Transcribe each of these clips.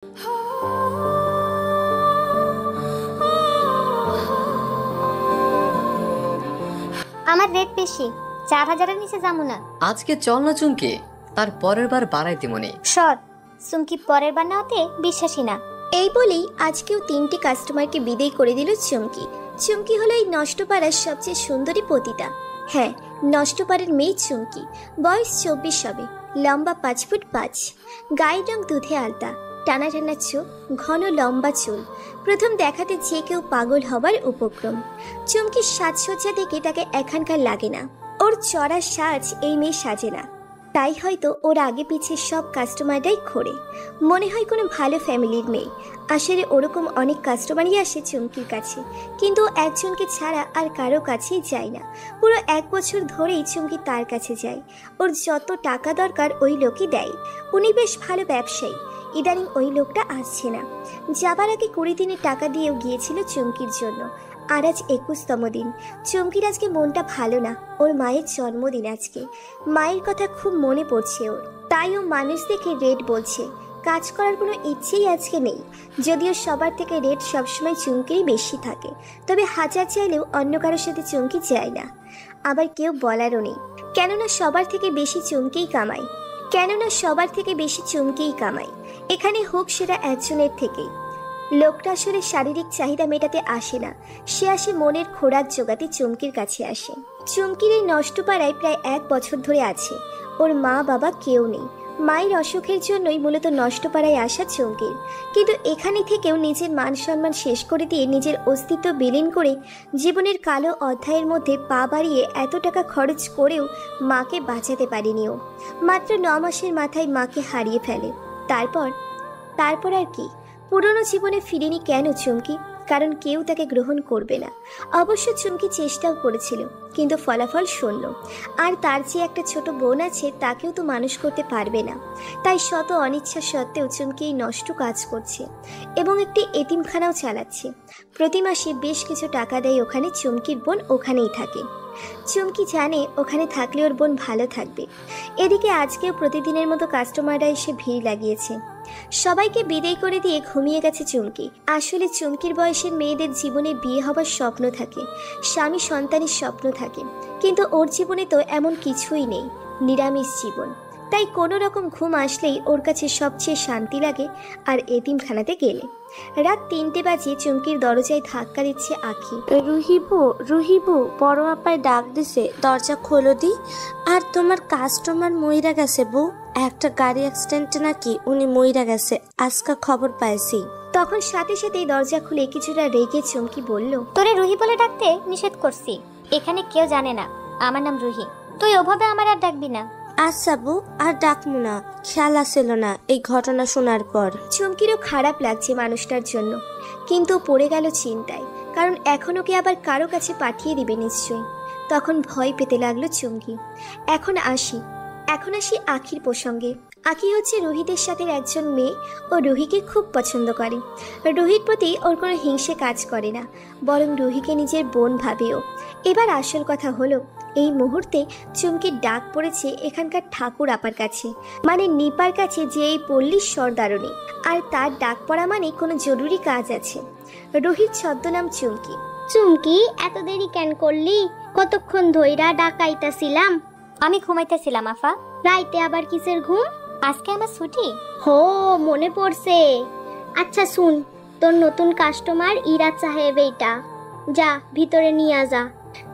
আমার রেট বেশি, 4000-এর নিচে যাবো না। আজকে চল না চুমকি, তার পরের বার বাড়াই দিমনি। সর, চুমকি পরের বার না হতে বিশ্বাসী না। এই বলেই আজকেও 3টি কাস্টমারকে বিদায় করে দিল চুমকি। চুমকি হলো এই নষ্টপাড়ার সবচেয়ে সুন্দরী পতিতা। হ্যাঁ, নষ্টপাড়ার মেয়ে চুমকি। বয়স 24 হবে, লম্বা 5 ফুট 5, গায়ের রং দুধে আলতা, টানা টানা চোখ, ঘন লম্বা চুল। প্রথম দেখাতে যে কেউ পাগল হবার উপক্রম। চুমকির সাজসজ্জা দেখে তাকে এখানকার লাগে না। ওর চড়া সাজ এই মেয়ে সাজে না, তাই হয়তো ওর আগে পিছে সব কাস্টমাররাই খোরে। মনে হয় কোনো ভালো ফ্যামিলির মেয়ে। আসলে ওরকম অনেক কাস্টমারই আসে চুমকির কাছে, কিন্তু একজনকে ছাড়া আর কারো কাছেই যায় না। পুরো 1 বছর ধরেই চুমকি তার কাছে যায়। ওর যত টাকা দরকার ওই লোকই দেয়। উনি বেশ ভালো ব্যবসায়ী। ইদানিং ওই লোকটা আসছে না। যাবার আগে 20 দিনের টাকা দিয়েও গিয়েছিল চুমকির জন্য। আর আজ 21তম দিন। চুমকির আজকে মনটা ভালো না। ওর মায়ের জন্মদিন আজকে। মায়ের কথা খুব মনে পড়ছে ওর, তাই ও মানুষ দেখে রেট বলছে। কাজ করার কোনো ইচ্ছেই আজকে নেই। যদিও সবার থেকে রেট সবসময় চুমকিরই বেশি থাকে, তবে হাজার চাইলেও অন্য কারোর সাথে চুমকি যায় না। আবার কেউ বলারও নেই, কেননা সবার থেকে বেশি চুমকিই কামায়। এখানে হোক সেটা একজনের থেকেই। লোকটা আসলে শারীরিক চাহিদা মেটাতে আসে না, সে আসে মনের খোরাক জোগাতে চুমকির কাছে আসে। চুমকির এই নষ্টপাড়ায় প্রায় 1 বছর ধরে আছে। ওর মা বাবা কেউ নেই। মায়ের অসুখের জন্যই মূলত নষ্টপাড়ায় আসা চুমকির। কিন্তু এখানে থেকেও নিজের মান সম্মান শেষ করে দিয়ে নিজের অস্তিত্ব বিলীন করে জীবনের কালো অধ্যায়ের মধ্যে পা বাড়িয়ে এত টাকা খরচ করেও মাকে বাঁচাতে পারেনি ও। মাত্র 9 মাসের মাথায় মাকে হারিয়ে ফেলে। তারপর আর কি? পুরনো জীবনে ফিরেনি কেন চুমকি? কারণ কেউ তাকে গ্রহণ করবে না। অবশ্য চুমকি চেষ্টাও করেছিল, কিন্তু ফলাফল শূন্য। আর তার যে একটা ছোট বোন আছে, তাকেও তো মানুষ করতে পারবে না। তাই শত অনিচ্ছা সত্ত্বেও চুমকি এই নষ্ট কাজ করছে এবং একটি এতিমখানাও চালাচ্ছে। প্রতি মাসে বেশ কিছু টাকা দেয় ওখানে। চুমকির বোন ওখানেই থাকে। চুমকি জানে ওখানে থাকলে ওর বোন ভালো থাকবে। এদিকে আজকেও প্রতিদিনের মতো কাস্টমাররা এসে ভিড় লাগিয়েছে। সবাইকে বিদায় করে দিয়ে ঘুমিয়ে গেছে চুমকি। আসলে চুমকির বয়সের মেয়েদের জীবনে বিয়ে হবার স্বপ্ন থাকে, স্বামী সন্তানের স্বপ্ন থাকে, কিন্তু ওর জীবনে তো এমন কিছুই নেই, নিরামিষ জীবন। তাই কোনো রকম ঘুম আসলেই ওর কাছে সবচেয়ে শান্তি লাগে। আর এতিমখানাতে গেলে রাত 3টে বাজে চুমকির দরজায় ধাক্কা দিচ্ছে আখি। রুহিবু, বড় আপায় ডাক দিছে, দরজা খোলো দি। আর তোমার কাস্টমার মইরা গেছে বউ, একটা গাড়ি অ্যাক্সিডেন্টে নাকি উনি মইরা গেছে, আজকে খবর পাইছি। তখন সাথে সাথেই দরজা খুলে কিছুটা রেগে চুমকি বলল, তোরে রুহি বলে ডাকতে নিষেধ করছি। এখানে কেউ জানে না আমার নাম রুহি। তুই ওভাবে আমার আর ডাকবি না। আচ্ছা বউ, আর ডাকমু না। খেয়াল আসছিল না এই ঘটনা শোনার পর। চুমকিরও খারাপ লাগছে মানুষটার জন্য, কিন্তু পড়ে গেল চিন্তায়, কারণ এখন ওকে আবার কারো কাছে পাঠিয়ে দিবে নিশ্চয়ই। তখন ভয় পেতে লাগলো চুমকি। এখন আসি আখির প্রসঙ্গে। আখি হচ্ছে রোহিতের সাথে একজন মেয়ে। ও রুহিকে খুব পছন্দ করে। রুহির প্রতি ওর কোনো হিংসে কাজ করে না, বরং রুহিকে নিজের বোন ভাবেও। এবার আসল কথা হলো, এই মুহূর্তে চুমকির ডাক পড়েছে এখানকার ঠাকুর আপার কাছে, মানে নিপার কাছে, যে এই পল্লীর সর্দারণী। আর তার ডাক পড়া মানে কোনো জরুরি কাজ আছে। রুহির ছদ্মনাম চুমকি। চুমকি, এত দেরি কেন করলি? কতক্ষণ ধইরা ডাকাইতাছিলাম। আমি ঘুমাইতেছিলাম আফা। রাইতে আবার কিসের ঘুম? আজকে আমার ছুটি। হো, মনে পড়ছে। আচ্ছা শুন, তোর নতুন কাস্টমার ইরাজ সাহেব এইটা, যা ভিতরে নিয়ে যা।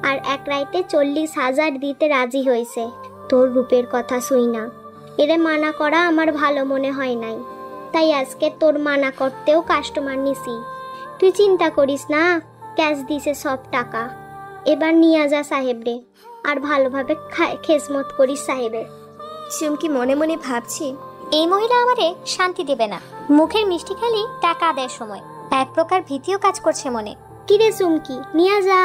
আর এক রাইতে 40,000 দিতে রাজি হয়েছে তোর রূপের কথা শুই না। এরে মানা করা আমার ভালো মনে হয় নাই, তাই আজকে তোর মানা করতেও কাস্টমার নিছি। তুই চিন্তা করিস না, ক্যাশ দিছে সব টাকা। এবার নিয়ে যা সাহেব রে, আর ভালোভাবে খেজমত করিস সাহেবের। চুমকি মনে মনে ভাবছে, এই মহিলা আমারে শান্তি দেবে না। মুখের মিষ্টি খালি টাকা আদায়ের সময় এক প্রকার ভীতিও কাজ করছে মনে। কিরে চুমকি, নিয়ে যা।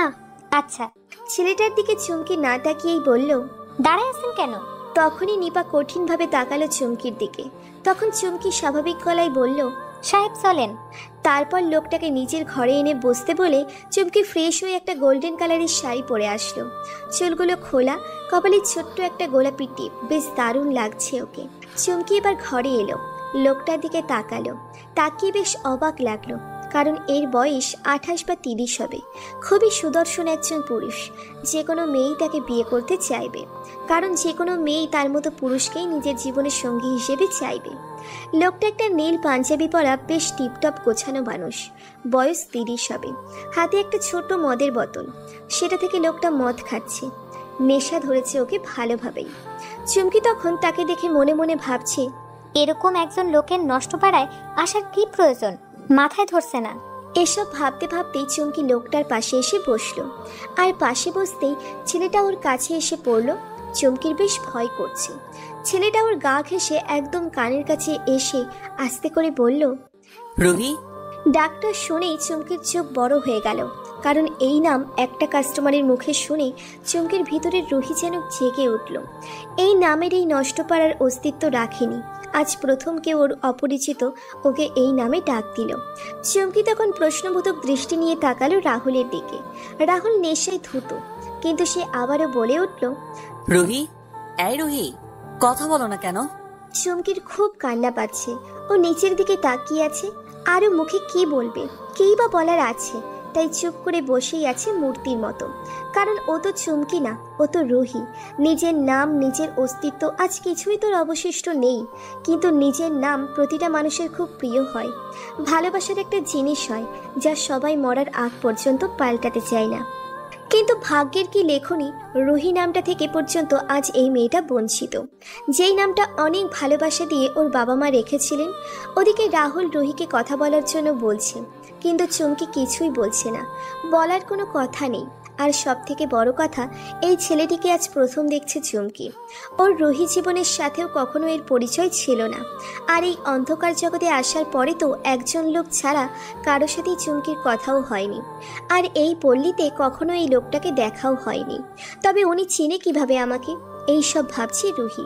আচ্ছা। ছেলেটার দিকে চুমকি না তাকিয়েই বলল, দাঁড়ায় আছেন কেন? তখনই নিপা কঠিনভাবে তাকালো চুমকির দিকে। তখন চুমকি স্বাভাবিক গলায় বলল, সাহেব চলেন। তারপর লোকটাকে নিজের ঘরে এনে বসতে বলে চুমকি ফ্রেশ হয়ে একটা গোল্ডেন কালারের শাড়ি পরে আসলো। চুলগুলো খোলা, কপালে ছোট্ট একটা গোলাপি টিপ, বেশ দারুণ লাগছে ওকে। চুমকি এবার ঘরে এলো। লোকটার দিকে তাকালো। তাকিয়ে বেশ অবাক লাগলো, কারণ এর বয়স 28 বা 30 হবে। খুবই সুদর্শন একজন পুরুষ। যে কোনো মেয়েই তাকে বিয়ে করতে চাইবে, কারণ যে কোনো মেয়েই তার মতো পুরুষকেই নিজের জীবনের সঙ্গী হিসেবে চাইবে। লোকটা একটা নীল পাঞ্জাবি পরা বেশ টিপটপ গোছানো মানুষ। বয়স 30 হবে। হাতে একটা ছোট মদের বোতল, সেটা থেকে লোকটা মদ খাচ্ছে। নেশা ধরেছে ওকে ভালোভাবেই। চুমকি তখন তাকে দেখে মনে মনে ভাবছে, এরকম একজন লোকের নষ্ট পাড়ায় আসার কি প্রয়োজন, মাথায় ধরছে না। এসব ভাবতে ভাবতেই চুমকি লোকটার পাশে এসে বসলো। আর পাশে বসতেই ছেলেটা ওর কাছে এসে পড়লো। চুমকির বেশ ভয় করছে। ছেলেটা ওর গা ঘেঁষে একদম কানের কাছে এসে আস্তে করে বলল, রুহি। ডাকটা শুনেই চুমকির চোখ বড় হয়ে গেল, কারণ এই নাম একটা কাস্টমারের মুখে শুনে চুমকির ভিতরের রুহি যেন জেগে উঠল। এই নামের এই নষ্ট পাড়ার অস্তিত্ব রাখেনি। আজ প্রথম কেউ ওর অপরিচিত ওকে এই নামে ডাক দিল। চুমকি তখন প্রশ্নবোধক দৃষ্টি নিয়ে তাকালো রাহুলের দিকে। রাহুল নেশায় ধুত, কিন্তু সে আবারও বলে উঠল, রুহি, এই রুহি, কথা বলো না কেন? চুমকির খুব কান্না পাচ্ছে। ও নিচের দিকে তাকিয়ে আছে, আরও মুখে কি বলবে, কী বা বলার আছে, তাই চুপ করে বসেই আছে মূর্তির মতো। কারণ ও তো চুমকি না, ও তো রুহি। নিজের নাম, নিজের অস্তিত্ব আজ কিছুই তোর অবশিষ্ট নেই, কিন্তু নিজের নাম প্রতিটা মানুষের খুব প্রিয় হয়। ভালোবাসার একটা জিনিস হয় যা সবাই মরার আগ পর্যন্ত পাল্টাতে চায় না। কিন্তু ভাগ্যের কি লেখনি, রুহি নামটা থেকে পর্যন্ত আজ এই মেয়েটা বঞ্চিত, যেই নামটা অনেক ভালোবাসা দিয়ে ওর বাবা মা রেখেছিলেন। ওদিকে রাহুল রুহিকে কথা বলার জন্য বলছে, কিন্তু চুমকি কিছুই বলছে না, বলার কোনো কথা নেই। আর সব থেকে বড় কথা, এই ছেলেটিকে আজ প্রথম দেখছে চুমকি। ওর রুহি জীবনের সাথেও কখনো এর পরিচয় ছিল না। আর এই অন্ধকার জগতে আসার পরে তো একজন লোক ছাড়া কারো সাথেই চুমকির কথাও হয়নি। আর এই পল্লীতে কখনো এই লোকটাকে দেখাও হয়নি। তবে উনি চিনে কিভাবে আমাকে, এই সব ভাবছে রুহি।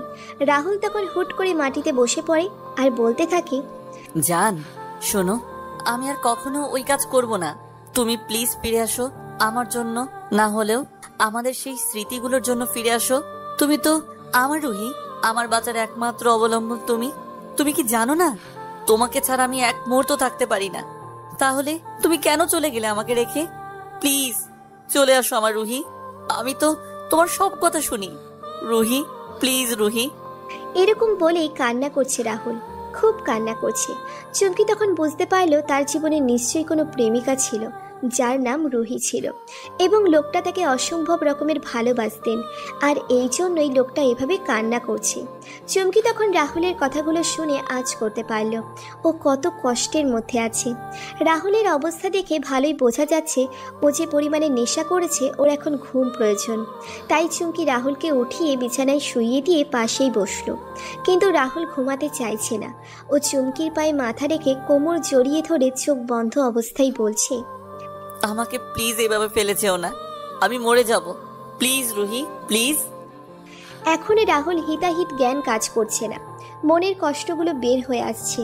রাহুল তখন হুট করে মাটিতে বসে পড়ে আর বলতে থাকে, জান, শোনো, আমি আর কখনো ওই কাজ করব না। তুমি প্লিজ ফিরে আসো আমার জন্য, না হলেও আমাদের সেই স্মৃতিগুলোর জন্য ফিরে আসো। তুমি তো আমার রুহি, আমার বাঁচার একমাত্র অবলম্বন তুমি। তুমি কি জানো না, তোমাকে ছাড়া আমি এক মুহূর্ত থাকতে পারি না। তাহলে তুমি কেন চলে গেলে আমাকে রেখে? প্লিজ চলে আসো আমার রুহি, আমি তো তোমার সব কথা শুনি। রুহি, প্লিজ রুহি। এরকম বলেই কান্না করছে রাহুল, খুব কান্না করছে। চুমকি তখন বুঝতে পারলো তার জীবনে নিশ্চয়ই কোনো প্রেমিকা ছিল, যার নাম রুহি ছিল, এবং লোকটা তাকে অসম্ভব রকমের ভালোবাসতেন। আর এই জন্যই লোকটা এভাবে কান্না করছে। চুমকি তখন রাহুলের কথাগুলো শুনে আঁচ করতে পারল ও কত কষ্টের মধ্যে আছে। রাহুলের অবস্থা দেখে ভালোই বোঝা যাচ্ছে ও যে পরিমাণে নেশা করেছে, ওর এখন ঘুম প্রয়োজন। তাই চুমকি রাহুলকে উঠিয়ে বিছানায় শুইয়ে দিয়ে পাশেই বসলো। কিন্তু রাহুল ঘুমাতে চাইছে না। ও চুমকির পায়ে মাথা রেখে কোমর জড়িয়ে ধরে চোখ বন্ধ অবস্থায় বলছে, আমাকে প্লিজ এভাবে ফেলে যেও না, আমি মরে যাব। Please Ruhi, please. এখন রাহুল হিতাহিত জ্ঞান কাজ করছে না। মনের কষ্টগুলো বের হয়ে আসছে।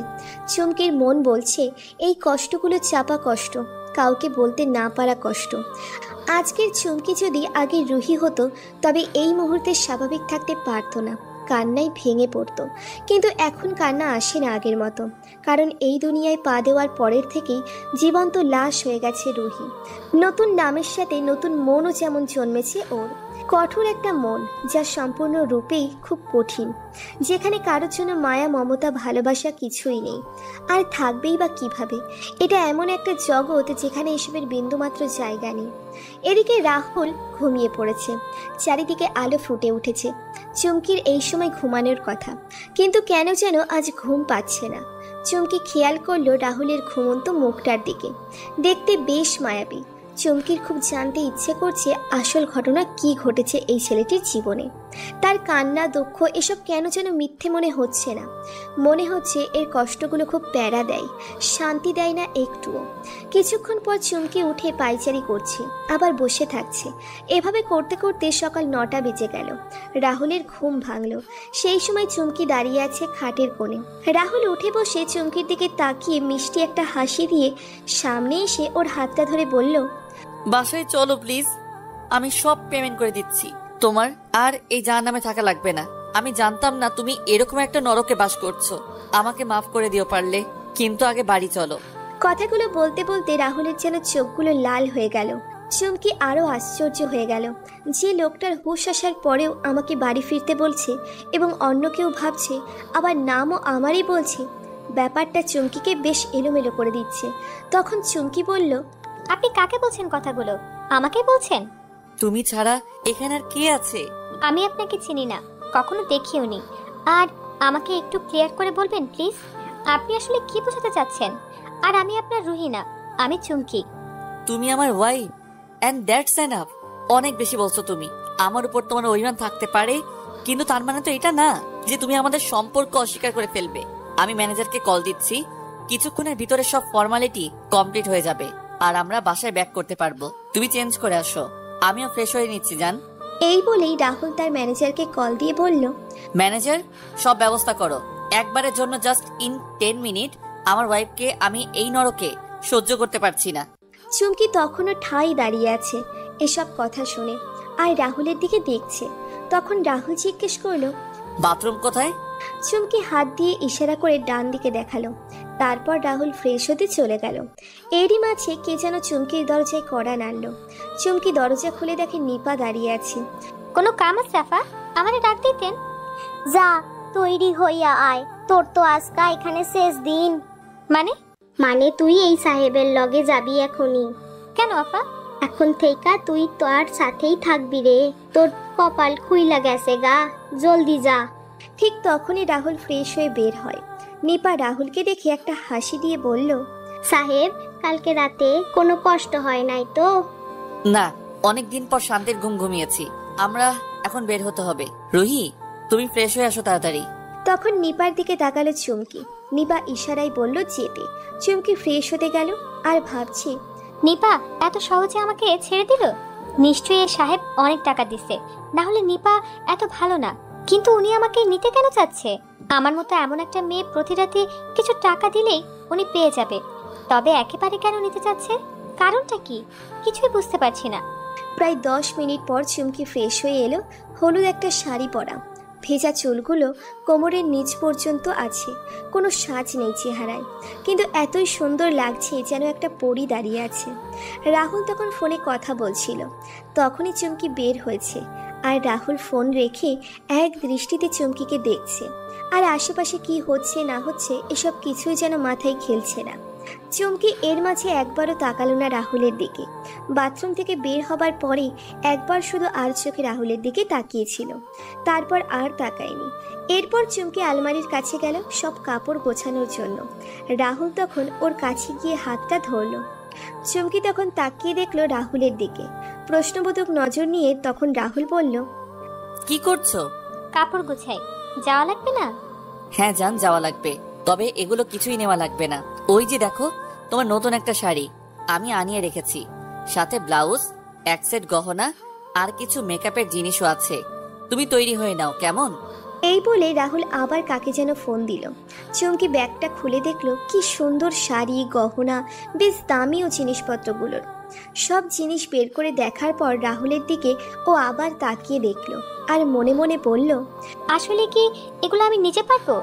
চুমকির মন বলছে এই কষ্টগুলো চাপা কষ্ট, কাউকে বলতে না পারা কষ্ট। আজকের চুমকি যদি আগে রুহি হতো, তবে এই মুহূর্তে স্বাভাবিক থাকতে পারতো না, কান্নায় ভেঙে পড়তো। কিন্তু এখন কান্না আসে না আগের মতো, কারণ এই দুনিয়ায় পা দেওয়ার পরের থেকেই জীবন্ত লাশ হয়ে গেছে রুহি। নতুন নামের সাথে নতুন মনও যেমন জন্মেছে ওর। কঠোর একটা মন, যা সম্পূর্ণ রূপেই খুব কঠিন, যেখানে কারোর জন্য মায়া, মমতা, ভালোবাসা কিছুই নেই। আর থাকবেই বা কিভাবে? এটা এমন একটা জগৎ যেখানে এসবের বিন্দুমাত্র জায়গা নেই। এদিকে রাহুল ঘুমিয়ে পড়েছে। চারিদিকে আলো ফুটে উঠেছে। চুমকির এই সময় ঘুমানোর কথা, কিন্তু কেন যেন আজ ঘুম পাচ্ছে না। চুমকি খেয়াল করলো রাহুলের ঘুমন্ত মুখটার দিকে, দেখতে বেশ মায়াবী। চুমকির খুব জানতে ইচ্ছে করছে আসল ঘটনা কি ঘটেছে এই ছেলেটির জীবনে। তার কান্না, দুঃখ এসব কেন যেন মিথ্যে মনে হচ্ছে না। মনে হচ্ছে এর কষ্টগুলো খুব প্যারা দেয়, শান্তি দেয় না একটুও। কিছুক্ষণ পর চুমকি উঠে পায়চারি করছে, আবার বসে থাকছে। এভাবে করতে করতে সকাল 9টা বেজে গেল। রাহুলের ঘুম ভাঙল। সেই সময় চুমকি দাঁড়িয়ে আছে খাটের কোণে। রাহুল উঠে বসে চুমকির দিকে তাকিয়ে মিষ্টি একটা হাসি দিয়ে সামনে এসে ওর হাতটা ধরে বলল, বাসায় চলো প্লিজ, আমি সব পেমেন্ট করে দিচ্ছি। তোমার আর এই জাহান্নামে থাকা লাগবে না। আমি জানতাম না তুমি এরকম একটা নরকে বাস করছো। আমাকে মাফ করে দিও পারলে, কিন্তু আগে বাড়ি চলো। কথাগুলো বলতে বলতে রাহুলের যেন চোখগুলো লাল হয়ে গেল। চুমকি আরো আশ্চর্য হয়ে গেল, যে লোকটার হুঁশ আসার পরেও আমাকে বাড়ি ফিরতে বলছে এবং অন্য কেউ ভাবছে, আবার নামও আমারই বলছে। ব্যাপারটা চুমকিকে বেশ এলোমেলো করে দিচ্ছে। তখন চুমকি বলল, আপনি কাকে বলছেন কথাগুলো? আমাকে বলছেন? তুমি ছাড়া এখানে আর কে আছে? আমি আপনাকে চিনি না, কখনো দেখিও নি। আর আমাকে একটু ক্লিয়ার করে বলবেন প্লিজ, আপনি আসলে কি বোঝাতে চাচ্ছেন? আর আমি আপনার রুহি না, আমি চুমকি। তুমি আমার ওয়াইফ এন্ড দ্যাটস এনাফ। অনেক বেশি বলছো তুমি। আমার উপর তোমার অভিমান থাকতে পারে, কিন্তু তার মানে তো এটা না যে তুমি আমাদের সম্পর্ক অস্বীকার করে ফেলবে। আমি ম্যানেজারকে কল দিচ্ছি, কিছুক্ষণের ভিতরে সব ফর্মালিটি কমপ্লিট হয়ে যাবে আর আমরা বাসায় ব্যাক করতে পারবো। তুমি চেঞ্জ করে আসো, আমিও ফ্রেশ হয়ে নিচ্ছি জান। এই বলেই রাহুল তার ম্যানেজারকে কল দিয়ে বলল, ম্যানেজার, সব ব্যবস্থা করো। একবারের জন্য জাস্ট ইন 10 মিনিট আমার ওয়াইফকে আমি এই নরকে সহ্য করতে পারছি না। চুমকি তখনও ঠাই দাঁড়িয়ে আছে এসব কথা শুনে, আর রাহুলের দিকে দেখছে। তখন রাহুল জিজ্ঞেস করলো, বাথরুম কোথায়? চুমকি হাত দিয়ে ইশারা করে ডান দিকে দেখালো। তারপর রাহুল ফ্রেশ হতে চলে গেল। এরই মাঝে কে যেন চুমকির দরজায় কড়া নাড়ল। চুমকি দরজা খুলে দেখে নিপা দাঁড়িয়ে আছে। কোনো কাম আছে আফা? আমারে ডাক দিতেন। যা, তৈরি হইয়া আয়, তোর তো আজকা এখানে শেষ দিন। মানে? মানে তুই এই সাহেবের লগে যাবি এখনই। কেন আফা? এখন থেইকা তুই তোর সাথেই থাকবি রে, তোর কপাল খুইলা গেছে গা, জলদি যা। ঠিক তখনই রাহুল ফ্রেশ হয়ে বের হয়। নিপা রাহুলকে দেখে একটা হাসি দিয়ে বলল, সাহেব, কালকে রাতে কোনো কষ্ট হয় নাই তো? না, অনেকদিন পর শান্তির ঘুম ঘুমিয়েছি। আমরা এখন বের হতে হবে। রুহি, তুমি ফ্রেশ হয়ে আসো তাড়াতাড়ি। তখন নিপার দিকে তাকালো চুমকি। নিপা ইশারায় বলল যেতে। চুমকি ফ্রেশ হতে গেল আর ভাবছি, নিপা এত সহজে আমাকে ছেড়ে দিল? নিশ্চয়ই এই সাহেব অনেক টাকা দিছে, না হলে নিপা এত ভালো না। কিন্তু উনি আমাকে নিতে কেন চাচ্ছে? আমার মতো এমন একটা মেয়ে প্রতি রাতে কিছু টাকা দিলেই উনি পেয়ে যাবে, তবে একেবারে কেন নিতে চাচ্ছে? কারণটা কি কিছুই বুঝতে পারছি না। প্রায় 10 মিনিট পর চুমকি ফ্রেশ হয়ে এলো। হলুদ একটা শাড়ি পরা, ভেজা চুলগুলো কোমরের নিচ পর্যন্ত আছে। কোনো সাজ নেই চেহারায়, কিন্তু এতই সুন্দর লাগছে যেন একটা পরী দাঁড়িয়ে আছে। রাহুল তখন ফোনে কথা বলছিল। তখনই চুমকি বের হয়েছে, আর রাহুল ফোন রেখে এক দৃষ্টিতে চুমকিকে দেখছে। আর আশেপাশে কি হচ্ছে না হচ্ছে এসব কিছুই যেন মাথায় খেলছে না। চুমকি এর মাঝে একবারও তাকালো না রাহুলের দিকে। বাথরুম থেকে বের হবার পরে একবার শুধু আর চোখে রাহুলের দিকে তাকিয়েছিল, তারপর আর তাকায়নি। এরপর চুমকি আলমারির কাছে গেল সব কাপড় গোছানোর জন্য। রাহুল তখন ওর কাছে গিয়ে হাতটা ধরল। চুমকি তখন তাকিয়ে দেখলো রাহুলের দিকে। প্রশ্নবোধক নজর নিয়ে তখন রাহুল বলল, কি করছো? কাপড় গুছাই, যাওয়া লাগবে না? হ্যাঁ জান, যাওয়া লাগবে, তবে এগুলো কিছুই নেওয়া লাগবে না। ওই যে দেখো, তোমার নতুন একটা শাড়ি আমি আনিয়ে রেখেছি, সাথে ব্লাউজ, এক সেট গহনা আর কিছু মেকআপের জিনিসও আছে। তুমি তৈরি হয়ে নাও কেমন? এই বলে রাহুল আবার কাকে যেন ফোন দিল। চুমকি ব্যাগটা খুলে দেখলো কি সুন্দর শাড়ি, গহনা, বেশ দামিও জিনিসপত্রগুলোর। সব জিনিস বের করে দেখার পর রাহুলের দিকে ও আবার তাকিয়ে দেখলো আর মনে মনে বলল, আসলে কি এগুলো আমি নিজে পারবো?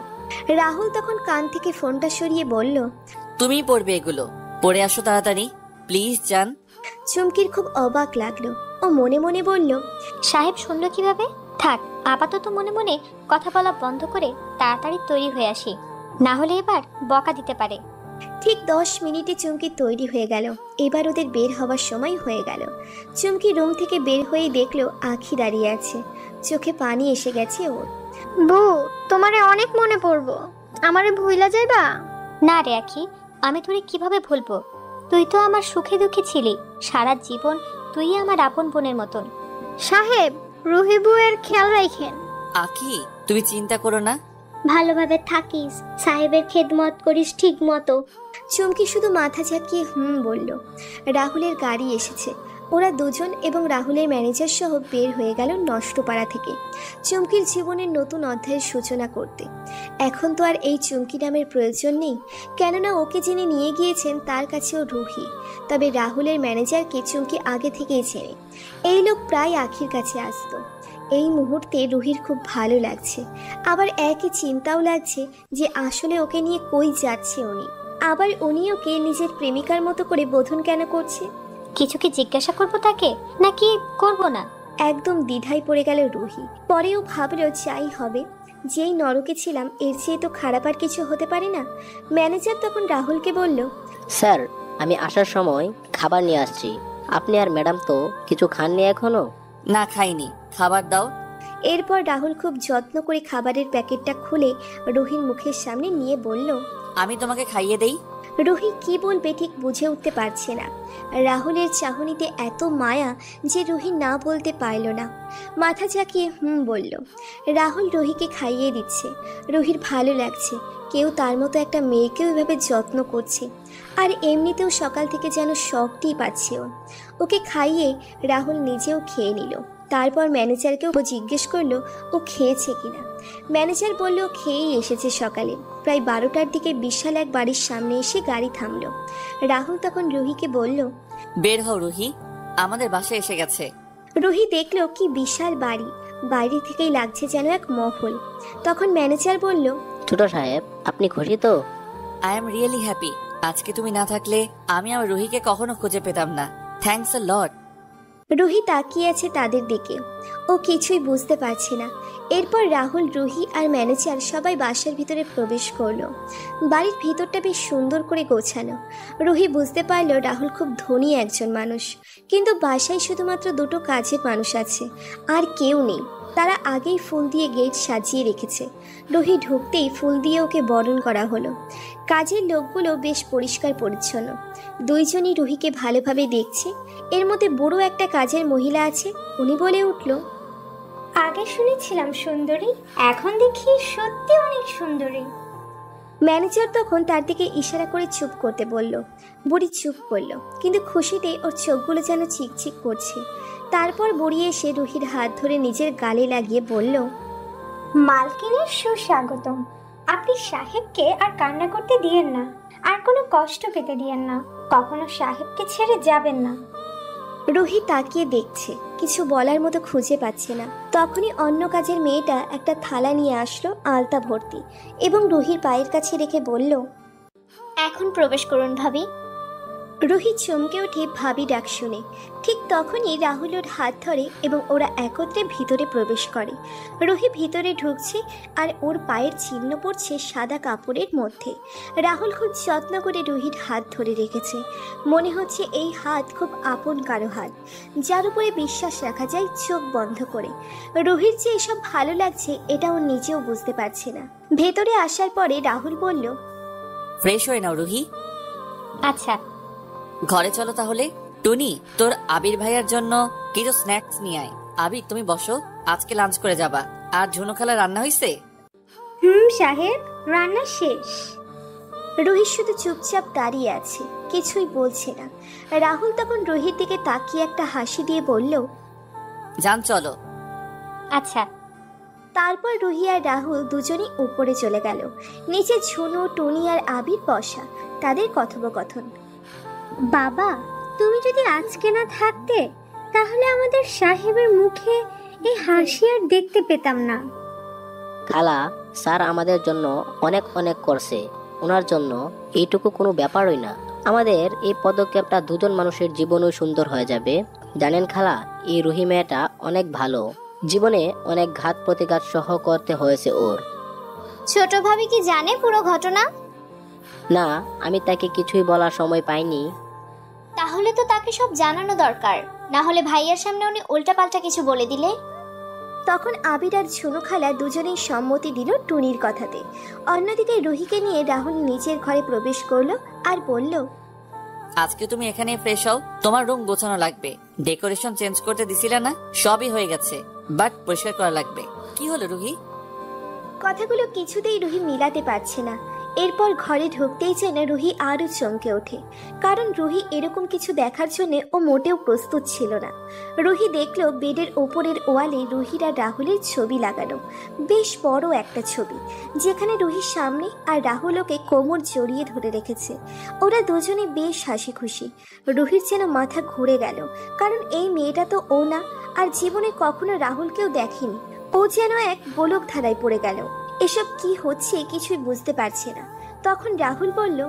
রাহুল তখন কান থেকে ফোনটা সরিয়ে বলল, তুমিই পরবে এগুলো, পরে আসো তাড়াতাড়ি প্লিজ জান। চুমকির খুব অবাক লাগলো। ও মনে মনে বলল, সাহেব শুনলো কিভাবে? থাক, আপাতত মনে মনে কথা বলা বন্ধ করে তাড়াতাড়ি তৈরি হয়ে আসি, না হলে এবার বকা দিতে পারে। ঠিক 10 মিনিটে চুমকি তৈরি হয়ে গেল। এবার ওদের বের হওয়ার সময় হয়ে গেল। চুমকি রুম থেকে বের হয়েই দেখলো আখি দাঁড়িয়ে আছে। চোখে পানি এসে গেছে ওর। বউ, তোমারে অনেক মনে পড়বো, আমারে ভুইলা যাইবা? না রে আখি, আমি তোরে কিভাবে ভুলবো? তুই তো আমার সুখে দুঃখে ছিলি, সারা জীবন তুই আমার আপন বোনের মতন। সাহেব, রুহি বউয়ের খেয়াল রাখেন। আখি, তুমি চিন্তা করো না। ভালোভাবে থাকিস, সাহেবের খেদমত করিস ঠিক মতো। চুমকি শুধু মাথা ঝাঁকিয়ে বলল। রাহুলের গাড়ি এসেছে। ওরা দুজন এবং রাহুলের ম্যানেজার সহ বের হয়ে গেল নষ্টপাড়া থেকে চুমকির জীবনের নতুন অধ্যায়ের সূচনা করতে। এখন তো আর এই চুমকি নামের প্রয়োজন নেই, কেননা ওকে যিনি নিয়ে গিয়েছেন তার কাছেও রুহি। তবে রাহুলের ম্যানেজারকে চুমকি আগে থেকেই চেনে। এই লোক প্রায় আখির কাছে আসতো। এই মুহূর্তে রুহির খুব ভালো লাগছে, আবার একই চিন্তাও লাগছে যে আসলে ওকে নিয়ে কই যাচ্ছে উনি, আবার উনি ওকে নিজের প্রেমিকার মতো করে বোধন কেন করছে। কিছু কি জিজ্ঞাসা করবো তাকে নাকি করব না? একদম দ্বিধায় পড়ে গেল রুহি। পরেও ভাবলো যাই হবে, যেই নরকে ছিলাম এর চেয়ে তো খারাপ আর কিছু হতে পারে না। ম্যানেজার তখন রাহুলকে বলল, স্যার, আমি আসার সময় খাবার নিয়ে আসছি। আপনি আর ম্যাডাম তো কিছু খাননি এখনো? না, খাইনি, খাবার দাও। এরপর রাহুল খুব যত্ন করে খাবারের প্যাকেটটা খুলে রুহির মুখের সামনে নিয়ে বলল, আমি তোমাকে খাইয়ে দেই। রুহি কি বলবে ঠিক বুঝে উঠতে পারছে না। রাহুলের চাহনিতে এত মায়া যে রুহি না বলতে পারল না, মাথা ঝাঁকিয়ে বলল। রাহুল রুহিকে খাইয়ে দিচ্ছে। রুহির ভালো লাগছে, কেউ তার মতো একটা মেয়েকেও এভাবে যত্ন করছে। আর এমনিতেও সকাল থেকে যেন শখটি পাচ্ছে ও। ওকে খাইয়ে রাহুল নিজেও খেয়ে নিল। তারপর ম্যানেজারকেও জিজ্ঞেস করলো ও খেয়েছে কিনা। ম্যানেজার বলল খেয়েই এসেছে সকালে। প্রায় 12টার দিকে বিশাল এক বাড়ির সামনে এসে গাড়ি থামলো। রাহুল তখন রুহিকে বলল, বের হও রুহি, আমাদের বাসায় এসে গেছে। রুহি দেখলো কি বিশাল বাড়ি, বাইরে থেকেই লাগছে যেন এক মহল। তখন ম্যানেজার বলল, ছোট সাহেব, আপনি খুশি তো? I am really happy. আজকে তুমি না থাকলে আমি আমার রুহিকে কখনো খুঁজে পেতাম না। থ্যাঙ্কস আ লট। রুহি তাকিয়ে আছে তাদের দিকে, ও কিছুই বুঝতে পারছে না। এরপর রাহুল, রুহি আর ম্যানেজার সবাই বাসার ভিতরে প্রবেশ করলো। বাড়ির ভিতরটা বেশ সুন্দর করে গোছানো। রুহি বুঝতে পারলো রাহুল খুব ধনী একজন মানুষ, কিন্তু বাসায় শুধুমাত্র দুটো কাজের মানুষ আছে, আর কেউ নেই। তারা আগেই ফুল দিয়ে গেট সাজিয়ে রেখেছে। রুহি ঢুকতেই ফুল দিয়ে ওকে বরণ করা হলো। কাজের লোকগুলো বেশ পরিষ্কার পরিচ্ছন্ন, দুইজনই রুহিকে ভালোভাবে দেখছে। এর মধ্যে বুড়ো একটা কাজের মহিলা আছে, উনি বলে উঠল, আগে শুনেছিলাম সুন্দরী, এখন দেখি সত্যি অনেক সুন্দরী। ম্যানেজার তখন তার দিকে ইশারা করে চুপ করতে বলল। বুড়ি চুপ করল, কিন্তু খুশিতে ওর চোখগুলো যেন চিকচিক করছে। তারপর বুড়ি এসে রুহির হাত ধরে নিজের গালে লাগিয়ে বলল, মালকিনের সুস্বাগতম। আপনি সাহেবকে আর কান্না করতে দিয়েন না, আর কোনো কষ্ট পেতে দিয়েন না, কখনো সাহেবকে ছেড়ে যাবেন না। রুহি তাকিয়ে দেখছে, কিছু বলার মতো খুঁজে পাচ্ছে না। তখনই অন্য কাজের মেয়েটা একটা থালা নিয়ে আসলো আলতা ভর্তি, এবং রুহির পায়ের কাছে রেখে বলল, এখন প্রবেশ করুন ভাবি। রুহি চমকে ওঠে ভাবি ডাক শুনে। ঠিক তখনই রাহুল ওর হাত ধরে এবং ওরা একত্রে ভিতরে প্রবেশ করে। রুহি ভিতরে ঢুকছে আর ওর পায়ের চিহ্ন পড়ছে সাদা কাপড়ের মধ্যে। রাহুল খুব যত্ন করে রুহির হাত ধরে রেখেছে। মনে হচ্ছে এই হাত খুব আপন কারো হাত, যার উপরে বিশ্বাস রাখা যায় চোখ বন্ধ করে। রুহির যে এসব ভালো লাগছে এটা ও নিজেও বুঝতে পারছে না। ভেতরে আসার পরে রাহুল বলল, ফ্রেশ হয়ে নাও রুহি। আচ্ছা। ঘরে চলো তাহলে। টুনি, তোর আবির ভাইয়ার জন্য কিছু স্ন্যাক্স নিয়ে আয়। আবির, তুমি বসো, আজকে লাঞ্চ করে যাবা। আর ঝুনু খালা রান্না হয়েছে? সাহেব, রান্না শেষ। রুহি শুধু চুপচাপ দাঁড়িয়ে আছে, কিছুই বলছে না। রাহুল তখন রুহির দিকে তাকিয়ে একটা হাসি দিয়ে বলল, যান চলো। আচ্ছা। তারপর রুহি আর রাহুল দুজনেই উপরে চলে গেল। নিচে ঝুনু, টুনি আর আবির বসা, তাদের কথোপকথন। বাবা, তুমি যদি আজকে না থাকতে তাহলে আমাদের সাহেবের মুখে এই হাসি আর দেখতে পেতাম না। খালা, স্যার আমাদের জন্য অনেক অনেক করছে, ওনার জন্য এইটুকু কোনো ব্যাপারই না। আমাদের এই পদক্ষেপটা দুজন মানুষের জীবনও সুন্দর হয়ে যাবে। জানেন খালা, এই রুহি মেয়েটা অনেক ভালো, জীবনে অনেক ঘাত প্রতিঘাত সহ করতে হয়েছে ওর। ছোট ভাবি কি জানে পুরো ঘটনা? না, আমি তাকে কিছুই বলার সময় পাইনি। তাহলে তো তাকে সব জানানো দরকার, না হলে ভাইয়ার সামনে উনি উল্টাপাল্টা কিছু বলে দিলে। তখন আবির আর ঝুনু খালা দুজনেই সম্মতি দিল টুনির কথাতে। অন্যদিকে রুহিকে নিয়ে রাহুল নিজের ঘরে প্রবেশ করলো আর বলল, আজকে তুমি এখানে ফ্রেশ হও, তোমার রুম গোছানো লাগবে। ডেকোরেশন চেঞ্জ করতে দিছিলে না? সবই হয়ে গেছে, বাট পরিষ্কার করা লাগবে। কি হলো রুহি? কথাগুলো কিছুতেই রুহি মিলাতে পারছে না। এরপর ঘরে ঢুকতেই যেন রুহি আরও চমকে ওঠে, কারণ রুহি এরকম কিছু দেখার জন্য ও মোটেও প্রস্তুত ছিল না। রুহি দেখলো বেডের ওপরের ওয়ালে রুহির আর রাহুলের ছবি লাগানো, বেশ বড় একটা ছবি, যেখানে রুহির সামনে আর রাহুল ওকে কোমর জড়িয়ে ধরে রেখেছে। ওরা দুজনে বেশ হাসি খুশি। রুহির যেন মাথা ঘুরে গেল, কারণ এই মেয়েটা তো ও না, আর জীবনে কখনো রাহুলকেও দেখেনি। ও যেন এক গোলক ধাঁধায় পড়ে গেল। এসব কি হচ্ছে কিছুই বুঝতে পারছে না। তখন রাহুল বলল,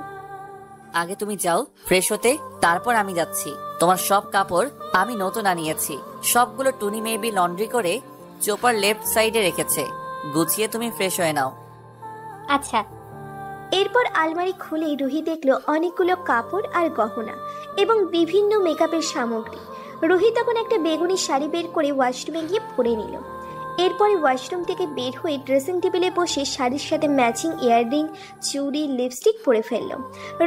আগে তুমি যাও ফ্রেশ হতে, তারপর আমি যাচ্ছি। তোমার সব কাপড় আমি নতুন আনিয়েছি, সবগুলো টুনি মেবি লন্ড্রি করে চোপার লেফট সাইডে রেখেছে। গুছিয়ে তুমি ফ্রেশ হয়ে নাও। আচ্ছা। এরপর আলমারি খুলে রুহি দেখলো অনেকগুলো কাপড় আর গহনা এবং বিভিন্ন মেকআপের সামগ্রী। রুহি তখন একটা বেগুনি শাড়ি বের করে ওয়াশরুমে গিয়ে পরে নিল। এরপরে ওয়াশরুম থেকে বের হয়ে ড্রেসিং টেবিলে বসে শাড়ির সাথে ম্যাচিং ইয়াররিং, চুড়ি, লিপস্টিক পরে ফেলল।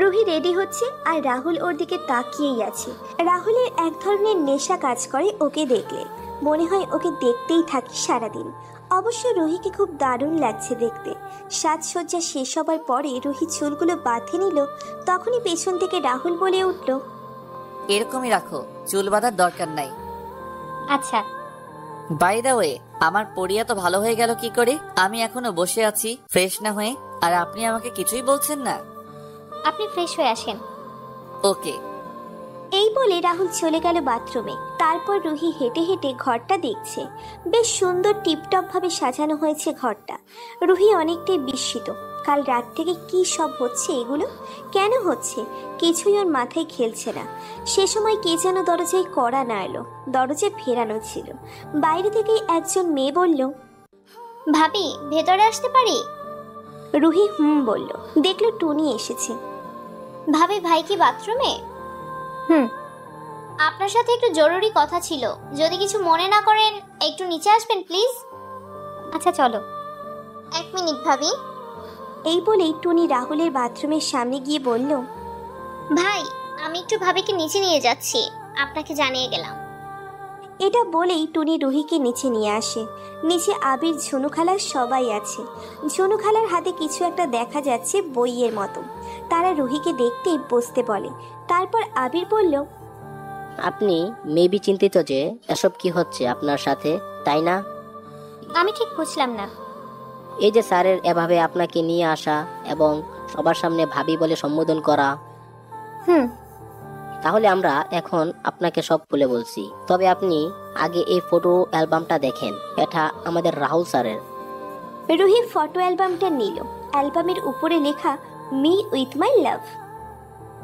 রুহি রেডি হচ্ছে আর রাহুল ওর দিকে তাকিয়েই আছে। রাহুলের এক ধরনের নেশা কাজ করে ওকে দেখলে, মনে হয় ওকে দেখতেই থাকি সারাদিন। অবশ্য রুহিকে খুব দারুণ লাগছে দেখতে। সাজসজ্জা শেষ হবার পরে রুহি চুলগুলো বাঁধে নিল। তখনই পেছন থেকে রাহুল বলে উঠল, এরকমই রাখো, চুল বাঁধার দরকার নাই। আচ্ছা। বাই দ্য ওয়ে, আমার পরিয়া তো ভালো হয়ে গেল কি করে? আমি এখনো বসে আছি ফ্রেশ না হয়ে, আর আপনি আমাকে কিছুই বলছেন না। আপনি ফ্রেশ হয়ে আসেন। ওকে। এই বলে রাহুল চলে গেল বাথরুমে। তারপর রুহি হেঁটে হেঁটে ঘরটা দেখছে। বেশ সুন্দর টিপটপ ভাবে সাজানো হয়েছে ঘরটা। রুহি অনেকটাই বিস্মিত। কাল রাত থেকে কি সব হচ্ছে, এগুলো কেন হচ্ছে কিছুই ওর মাথায় খেলছে না। সে সময় কে যেন দরজায় কড়া নাড়ল। দরজা ফেরানো ছিল। বাইরে থেকে একজন মেয়ে বলল, ভাবি ভেতরে আসতে পারি? রুহি বলল। দেখলো টুনি এসেছে। ভাবি ভাই কি বাথরুমে? হুম। আপনার সাথে একটু জরুরি কথা ছিল, যদি কিছু মনে না করেন একটু নিচে আসবেন প্লিজ। আচ্ছা চলো। 1 মিনিট ভাবি। এই বলেই টুনি রাহুলের বাথরুমের সামনে গিয়ে বলল, ভাই আমি একটু ভাবিকে নিচে নিয়ে যাচ্ছি, আপনাকে জানিয়ে গেলাম। এটা বলেই টুনি রুহিকে নিচে নিয়ে আসে। নিচে আবির, ঝুনু খালা সবাই আছে। ঝুনু খালার হাতে কিছু একটা দেখা যাচ্ছে বইয়ের মতো। তারা রুহিকে দেখতে বসতে বলে। তারপর আবির বলল, আপনি মেবি চিন্তিত যে এসব কি হচ্ছে আপনার সাথে, তাই না? আমি ঠিক বুঝলাম না। এই যে স্যারের এভাবে আপনাকে নিয়ে আসা এবং সবার সামনে ভাবি বলে সম্বোধন করা। হুম। তাহলে আমরা এখন আপনাকে সব খুলে বলছি, তবে আপনি আগে এই ফটো অ্যালবামটা দেখেন। এটা আমাদের রাহুল স্যারের। রুহি ফটো অ্যালবামটা নিল। অ্যালবামের উপরে লেখা মি উইথ মাই লাভ।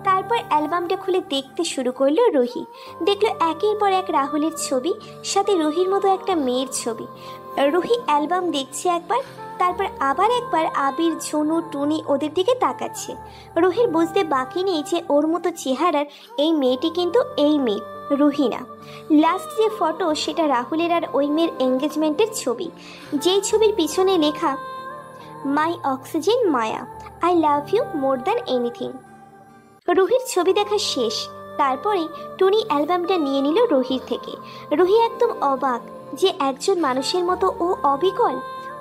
তারপর অ্যালবামটা খুলে দেখতে শুরু করলো রুহি। দেখলো একের পর এক রাহুলের ছবি, সাথে রুহির মতো একটা মেয়ের ছবি। রুহি অ্যালবাম দেখছে একবার, তারপর আবার একবার আবির, ঝুনু, টুনি ওদের দিকে তাকাচ্ছে। রুহির বুঝতে বাকি নেই যে ওর মতো চেহারার এই মেয়েটি কিন্তু এই মেয়ে রুহি না। লাস্ট যে ফটো সেটা রাহুলের আর ওই মেয়ের এঙ্গেজমেন্টের ছবি, যেই ছবির পিছনে লেখা my oxygen Maya, I love you more than anything. রুহির ছবি দেখা শেষ। তারপরে টুনি অ্যালবামটা নিয়ে নিল রুহির থেকে। রুহি একদম অবাক যে একজন মানুষের মতো ও অবিকল,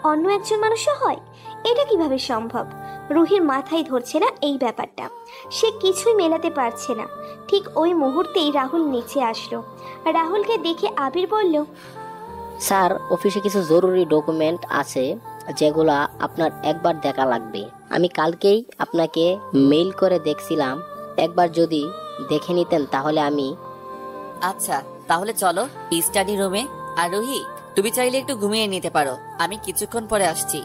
অন্য একজন মানুষও হয়। এটা কিভাবে সম্ভব? রুহির মাথায় ধরছে না এই ব্যাপারটা। সে কিছুই মেলাতে পারছে না। ঠিক ওই মুহূর্তেই রাহুল নিচে আসলো। রাহুলকে দেখে আবির বলল, স্যার, অফিসে কিছু জরুরি ডকুমেন্ট আছে যেগুলা আপনার একবার দেখা লাগবে। আমি কালকেই আপনাকে মেইল করে দেখছিলাম, একবার যদি দেখে নিতেন তাহলে আমি। আচ্ছা তাহলে চলো স্টাডি রুমে। আর রুহি, তুমি চাইলে একটু ঘুমিয়ে নিতে পারো, আমি কিছুক্ষণ পরে আসছি।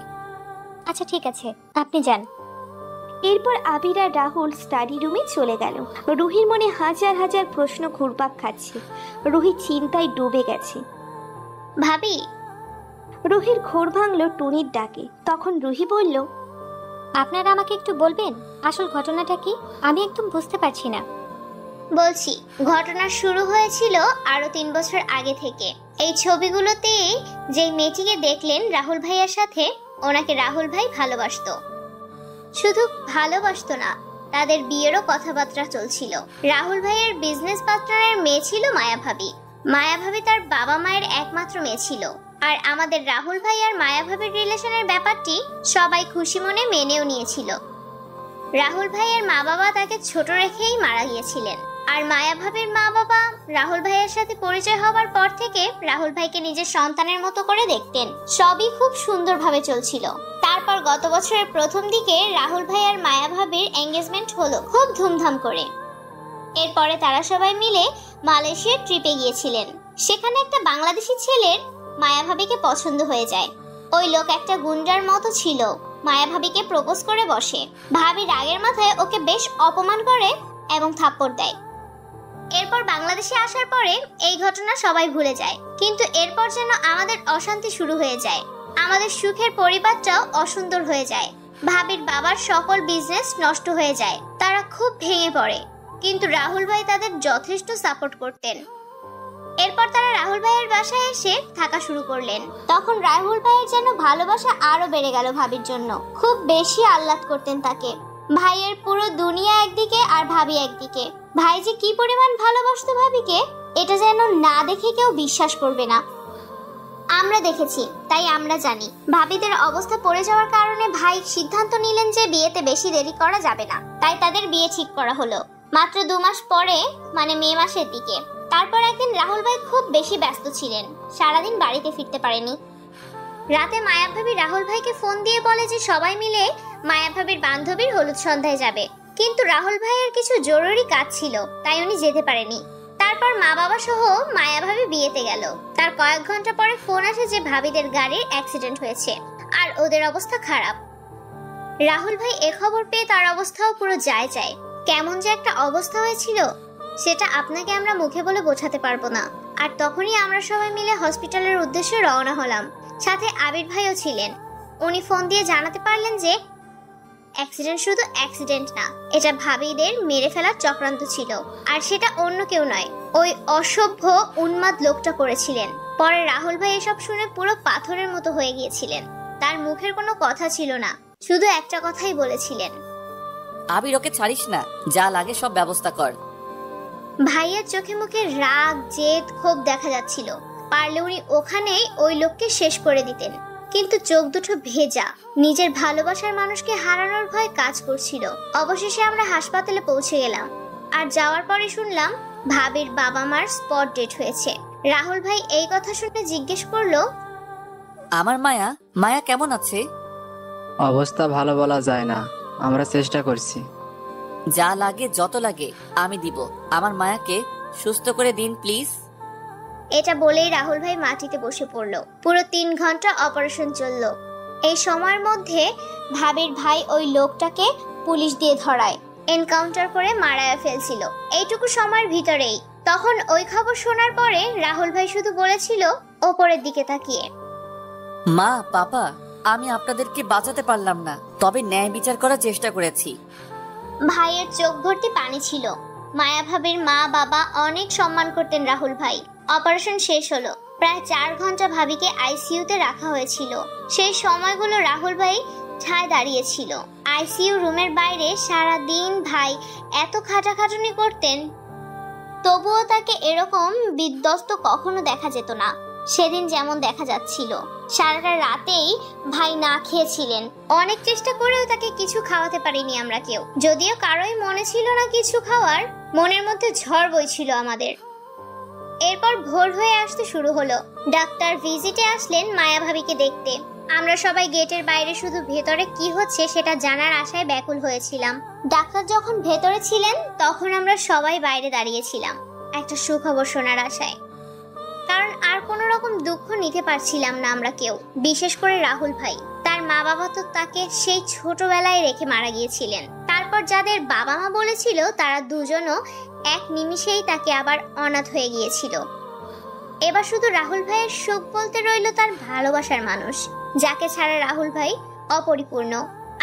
আচ্ছা ঠিক আছে, আপনি যান। এরপর আবির আর রাহুল স্টাডি রুমে চলে গেল। রুহির মনে হাজার হাজার প্রশ্ন ঘুরপাক খাচ্ছে। রুহি চিন্তায় ডুবে গেছে। ভাবি। রুহির ঘোর ভাঙলো টুনির ডাকে। তখন রুহি বলল, আপনারা আমাকে একটু বলবেন আসল ঘটনাটা কি? আমি একদম বুঝতে পারছি না। বলছি, ঘটনা শুরু হয়েছিল আরো 3 বছর আগে থেকে। এই ছবিগুলোতে যেই মেয়েটিকে দেখলেন রাহুল ভাইয়ার সাথে, ওনাকে রাহুল ভাই ভালোবাসতো। শুধু ভালোবাসতো না, তাদের বিয়েরও কথাবার্তা চলছিল। রাহুল ভাইয়ের বিজনেস পার্টনারের মেয়ে ছিল মায়া ভাবি। মায়া ভাবি তার বাবা মায়ের একমাত্র মেয়ে ছিল। আর আমাদের রাহুল ভাই আর মায়া ভাবির রিলেশনের ব্যাপারটি সবাই খুশি মনে মেনেও নিয়েছিল। রাহুল ভাইয়ের মা বাবা তাকে ছোট রেখেই মারা গিয়েছিলেন। আর মায়া ভাবির মা বাবা রাহুল ভাইয়ের সাথে পরিচয় হওয়ার পর থেকে রাহুল ভাইকে নিজের সন্তানের মতো করে দেখতেন। সবই খুব সুন্দরভাবে চলছিল। তারপর গত বছরের প্রথম দিকে রাহুল ভাই আর মায়া ভাবির এঙ্গেজমেন্ট হলো খুব ধুমধাম করে। এরপরে তারা সবাই মিলে মালয়েশিয়ার ট্রিপে গিয়েছিলেন। সেখানে একটা বাংলাদেশি ছেলের মায়া ভাবিকে পছন্দ হয়ে যায়। ওই লোক একটা গুন্ডার মতো ছিল, মায়া ভাবিকে প্রপোজ করে বসে। ভাবি রাগের মাথায় ওকে বেশ অপমান করে এবং থাপ্পড় দেয়। এরপর বাংলাদেশে আসার পরে এই ঘটনা সবাই ভুলে যায়, কিন্তু এরপর যেন আমাদের অশান্তি শুরু হয়ে যায়। আমাদের সুখের পরিবারটাও অসুন্দর হয়ে যায়। ভাবির বাবার সকল বিজনেস নষ্ট হয়ে যায়, তারা খুব ভেঙে পড়ে। কিন্তু রাহুল ভাই তাদের যথেষ্ট সাপোর্ট করতেন। এরপর তারা রাহুল ভাইয়ের বাসায় এসে থাকা শুরু করলেন। তখন রাহুল ভাইয়ের যেন ভালোবাসা আরো বেড়ে গেল ভাবির জন্য। খুব বেশি আহ্লাদ করতেন তাকে। ভাইয়ের পুরো দুনিয়া একদিকে আর ভাবি একদিকে। ভাই যে কি পরিমাণ ভালোবাসতো ভাবিকে, এটা যেন না দেখে কেউ বিশ্বাস করবে না। আমরা দেখেছি, তাই আমরা জানি। ভাবিদের অবস্থা পড়ে যাওয়ার কারণে ভাই সিদ্ধান্ত নিলেন যে বিয়েতে বেশি দেরি করা যাবে না। তাই তাদের বিয়ে ঠিক করা হলো মাত্র 2 মাস পরে, মানে মে মাসের দিকে। তারপর একদিন রাহুল ভাই খুব বেশি ব্যস্ত ছিলেন, সারাদিন বাড়িতে ফিরতে পারেনি। রাতে মায়া ভাবি রাহুল ভাইকে ফোন দিয়ে বলে যে সবাই মিলে মায়া ভাবির বান্ধবীর হলুদ সন্ধ্যায় যাবে, কিন্তু রাহুল ভাইয়ের কিছু জরুরি কাজ ছিল, তাই উনি যেতে পারেনি। তারপর মা বাবা সহ মায়া ভাবি বিয়েতে গেল। তার কয়েক ঘন্টা পরে ফোন আসে যে ভাবিদের গাড়ির অ্যাক্সিডেন্ট হয়েছে আর ওদের অবস্থা খারাপ। রাহুল ভাই এ খবর পেয়ে তার অবস্থাও পুরো যায়। কেমন যে একটা অবস্থা হয়েছিল সেটা আপনাকে আমরা মুখে বলে বোঝাতে পারবো না। আর তখনই আমরা সবাই মিলে হসপিটালের উদ্দেশ্যে রওনা হলাম। সাথে আবির ভাইও ছিলেন। উনি ফোন দিয়ে জানাতে পারলেন যে অ্যাক্সিডেন্ট শুধু অ্যাক্সিডেন্ট না, এটা ভাবিদের মেরে ফেলার চক্রান্ত ছিল। আর সেটা অন্য কেউ নয়, ওই অসভ্য উন্মাদ লোকটা করেছিলেন। পরে রাহুল ভাই এসব শুনে পুরো পাথরের মতো হয়ে গিয়েছিলেন। তার মুখের কোনো কথা ছিল না, শুধু একটা কথাই বলেছিলেন, আবির ওকে ছাড়িস না, যা লাগে সব ব্যবস্থা কর। ভাইয়ের চোখে মুখে রাগ, জেদ, ক্ষোভ দেখা যাচ্ছিল। পারলে উনি ওখানেই ওই লোককে শেষ করে দিতেন, কিন্তু চোখ দুটো ভেজা। নিজের ভালোবাসার মানুষকে হারানোর ভয় কাজ করছিল। অবশেষে আমরা হাসপাতালে পৌঁছে গেলাম। আর যাওয়ার পরে শুনলাম ভাবির বাবা মার স্পট ডেট হয়েছে। রাহুল ভাই এই কথা শুনে জিজ্ঞেস করলো, আমার মায়া, মায়া কেমন আছে? অবস্থা ভালো বলা যায় না, আমরা চেষ্টা করছি। যা লাগে, যত লাগে আমি দিব। আমার মায়াকে সুস্থ করে দিন প্লিজ। এটা বলেই রাহুল ভাই মাটিতে বসে পড়লো। পুরো 3 ঘন্টা অপারেশন চললো। এই সময়ের মধ্যে ভাবির ভাই ওই লোকটাকে পুলিশ দিয়ে ধরায়, এনকাউন্টার করে মারায় ফেলছিল এইটুকু সময়ের ভিতরেই। তখন ওই খবর শোনার পরে রাহুল ভাই শুধু বলেছিল ওপরের দিকে তাকিয়ে, মা, পাপা, আমি আপনাদেরকে বাঁচাতে পারলাম না, তবে ন্যায় বিচার করার চেষ্টা করেছি। ভাইয়ের চোখ ভর্তি পানি ছিল। মায়া ভাবির মা বাবা অনেক সম্মান করতেন রাহুল ভাই। অপারেশন শেষ হলো। প্রায় 4 ঘন্টা ভাবিকে আইসিইউতে রাখা হয়েছিল। সেই সময়গুলো রাহুল ভাই ঠায় দাঁড়িয়েছিল। আইসিইউ রুমের বাইরে সারা দিন ভাই এত খাটাখাটুনি করতেন, তবুও তাকে এরকম বিধ্বস্ত কখনো দেখা যেত না। সেদিন যেমন দেখা যাচ্ছিল, সারাটা রাতেই ভাই না খেয়েছিলেন। অনেক চেষ্টা করেও তাকে কিছু খাওয়াতে পারিনি আমরা কেউ। যদিও কারোই মনে ছিল না কিছু খাওয়ার, মনের মধ্যে ঝড় বইছিল আমাদের। এরপর ভোর হয়ে আসতে শুরু হলো। ডাক্তার ভিজিটে আসলেন মায়া ভাবিকে দেখতে। আমরা সবাই গেটের বাইরে শুধু ভেতরে কি হচ্ছে সেটা জানার আশায় ব্যাকুল হয়েছিলাম। ডাক্তার যখন ভেতরে ছিলেন তখন আমরা সবাই বাইরে দাঁড়িয়েছিলাম একটা সুখবর শোনার আশায়। কারণ আর কোনো রকম দুঃখ নিতে পারছিলাম না আমরা কেউ, বিশেষ করে রাহুল ভাই। তার মা বাবা তো তাকে সেই ছোটবেলায় রেখে মারা গিয়েছিলেন। তারপর যাদের বাবা মা বলেছিল তারা দুজনও এক নিমিষেই তাকে আবার অনাথ হয়ে গিয়েছিল। এবার শুধু রাহুল ভাইয়ের সুখ বলতে রইল তার ভালোবাসার মানুষ, যাকে ছাড়া রাহুল ভাই অপরিপূর্ণ।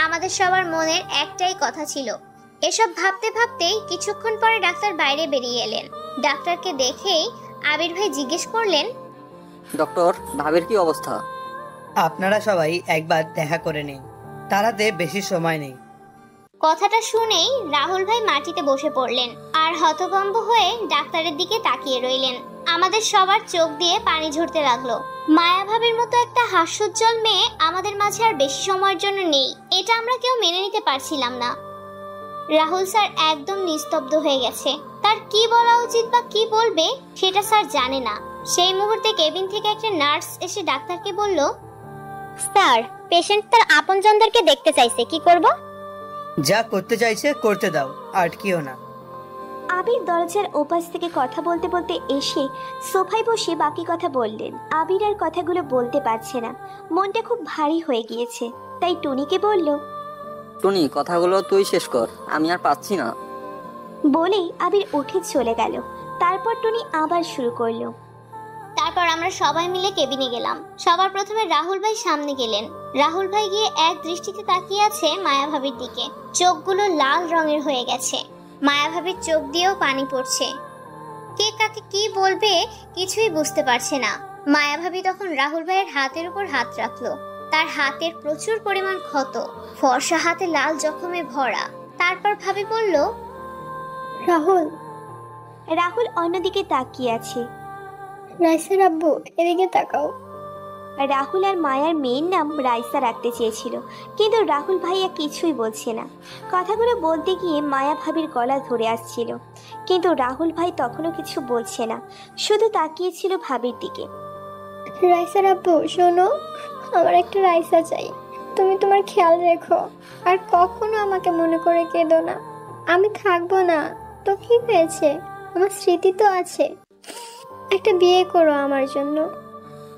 আমাদের সবার মনের একটাই কথা ছিল। এসব ভাবতে ভাবতেই কিছুক্ষণ পরে ডাক্তার বাইরে বেরিয়ে এলেন। ডাক্তারকে দেখেই আবির ভাই জিজ্ঞেস করলেন, ডক্টর, ভাবির কি অবস্থা? আপনারা সবাই একবার দেখা করে নিন, তারাতে বেশি সময় নেই। কথাটা শুনেই রাহুল ভাই মাটিতে বসে পড়লেন আর হতভম্ব হয়ে ডাক্তারের দিকে তাকিয়ে রইলেন। আমাদের সবার চোখ দিয়ে পানি ঝরতে লাগলো। মায়া ভাবির মতো একটা হাস্যোজ্জ্বল মেয়ে আমাদের মাঝে আর বেশি সময়ের জন্য নেই, এটা আমরা কেউ মেনে নিতে পারছিলাম না। রাহুল স্যার একদম নিস্তব্ধ হয়ে গেছে। তার কি বলা উচিত বা কি বলবে সেটা স্যার জানে না। সেই মুহূর্তে কেবিন থেকে একটা নার্স এসে ডাক্তারকে বলল, স্যার, পেশেন্ট তার আপনজনদেরকে দেখতে চাইছে, কি করব? যা করতে চাইছে করতে দাও, আটকিও না। আবির দরজার ওপাশ থেকে কথা বলতে বলতে এসে সোফায় বসে বাকি কথা বললেন। আবির আর কথাগুলো বলতে পারছে না, মনটা খুব ভারী হয়ে গিয়েছে। তাই টুনিকে বলল, টুনি কথাগুলো তুই শেষ কর, আমি আর পাচ্ছি না। বলেই আবির উঠে চলে গেল। তারপর টুনি আবার শুরু করলো। তারপর আমরা সবাই মিলে কেবিনে গেলাম। সবার প্রথমে রাহুল ভাই সামনে গেলেন। রাহুল ভাই গিয়ে এক দৃষ্টিতে তাকিয়ে আছে মায়া ভাবির দিকে। চোখগুলো লাল রঙের হয়ে গেছে, মায়া ভাবির চোখ দিয়েও পানি পড়ছে। কে কাকে কি বলবে কিছুই বুঝতে পারছে না। মায়া ভাবি তখন রাহুল ভাইয়ের হাতের উপর হাত রাখলো। তার হাতের প্রচুর পরিমাণ ক্ষত, ফর্সা হাতে লাল জখমে ভরা। তারপর ভাবি বলল, রাহুল। রাহুল অন্যদিকে তাকিয়ে আছে। রাইসার আব্বু, এদিকে তাকাও। রাহুল আর মায়ার মেয়ের নাম রাইসা রাখতে চেয়েছিল, কিন্তু রাহুল ভাইয়া কিছুই বলছে না। কথাগুলো বলতে গিয়ে মায়া ভাবির গলা ধরে আসছিল, কিন্তু রাহুল ভাই তখনও কিছু বলছে না, শুধু তাকিয়েছিল ভাবির দিকে। রাইসার আব্বু শোনো, আমার একটা রাইসা চাই। তুমি তোমার খেয়াল রেখো, আর কখনো আমাকে মনে করে কেঁদো না। আমি থাকবো না তো কি হয়েছে, আমার স্মৃতি তো আছে। একটা বিয়ে করো আমার জন্য,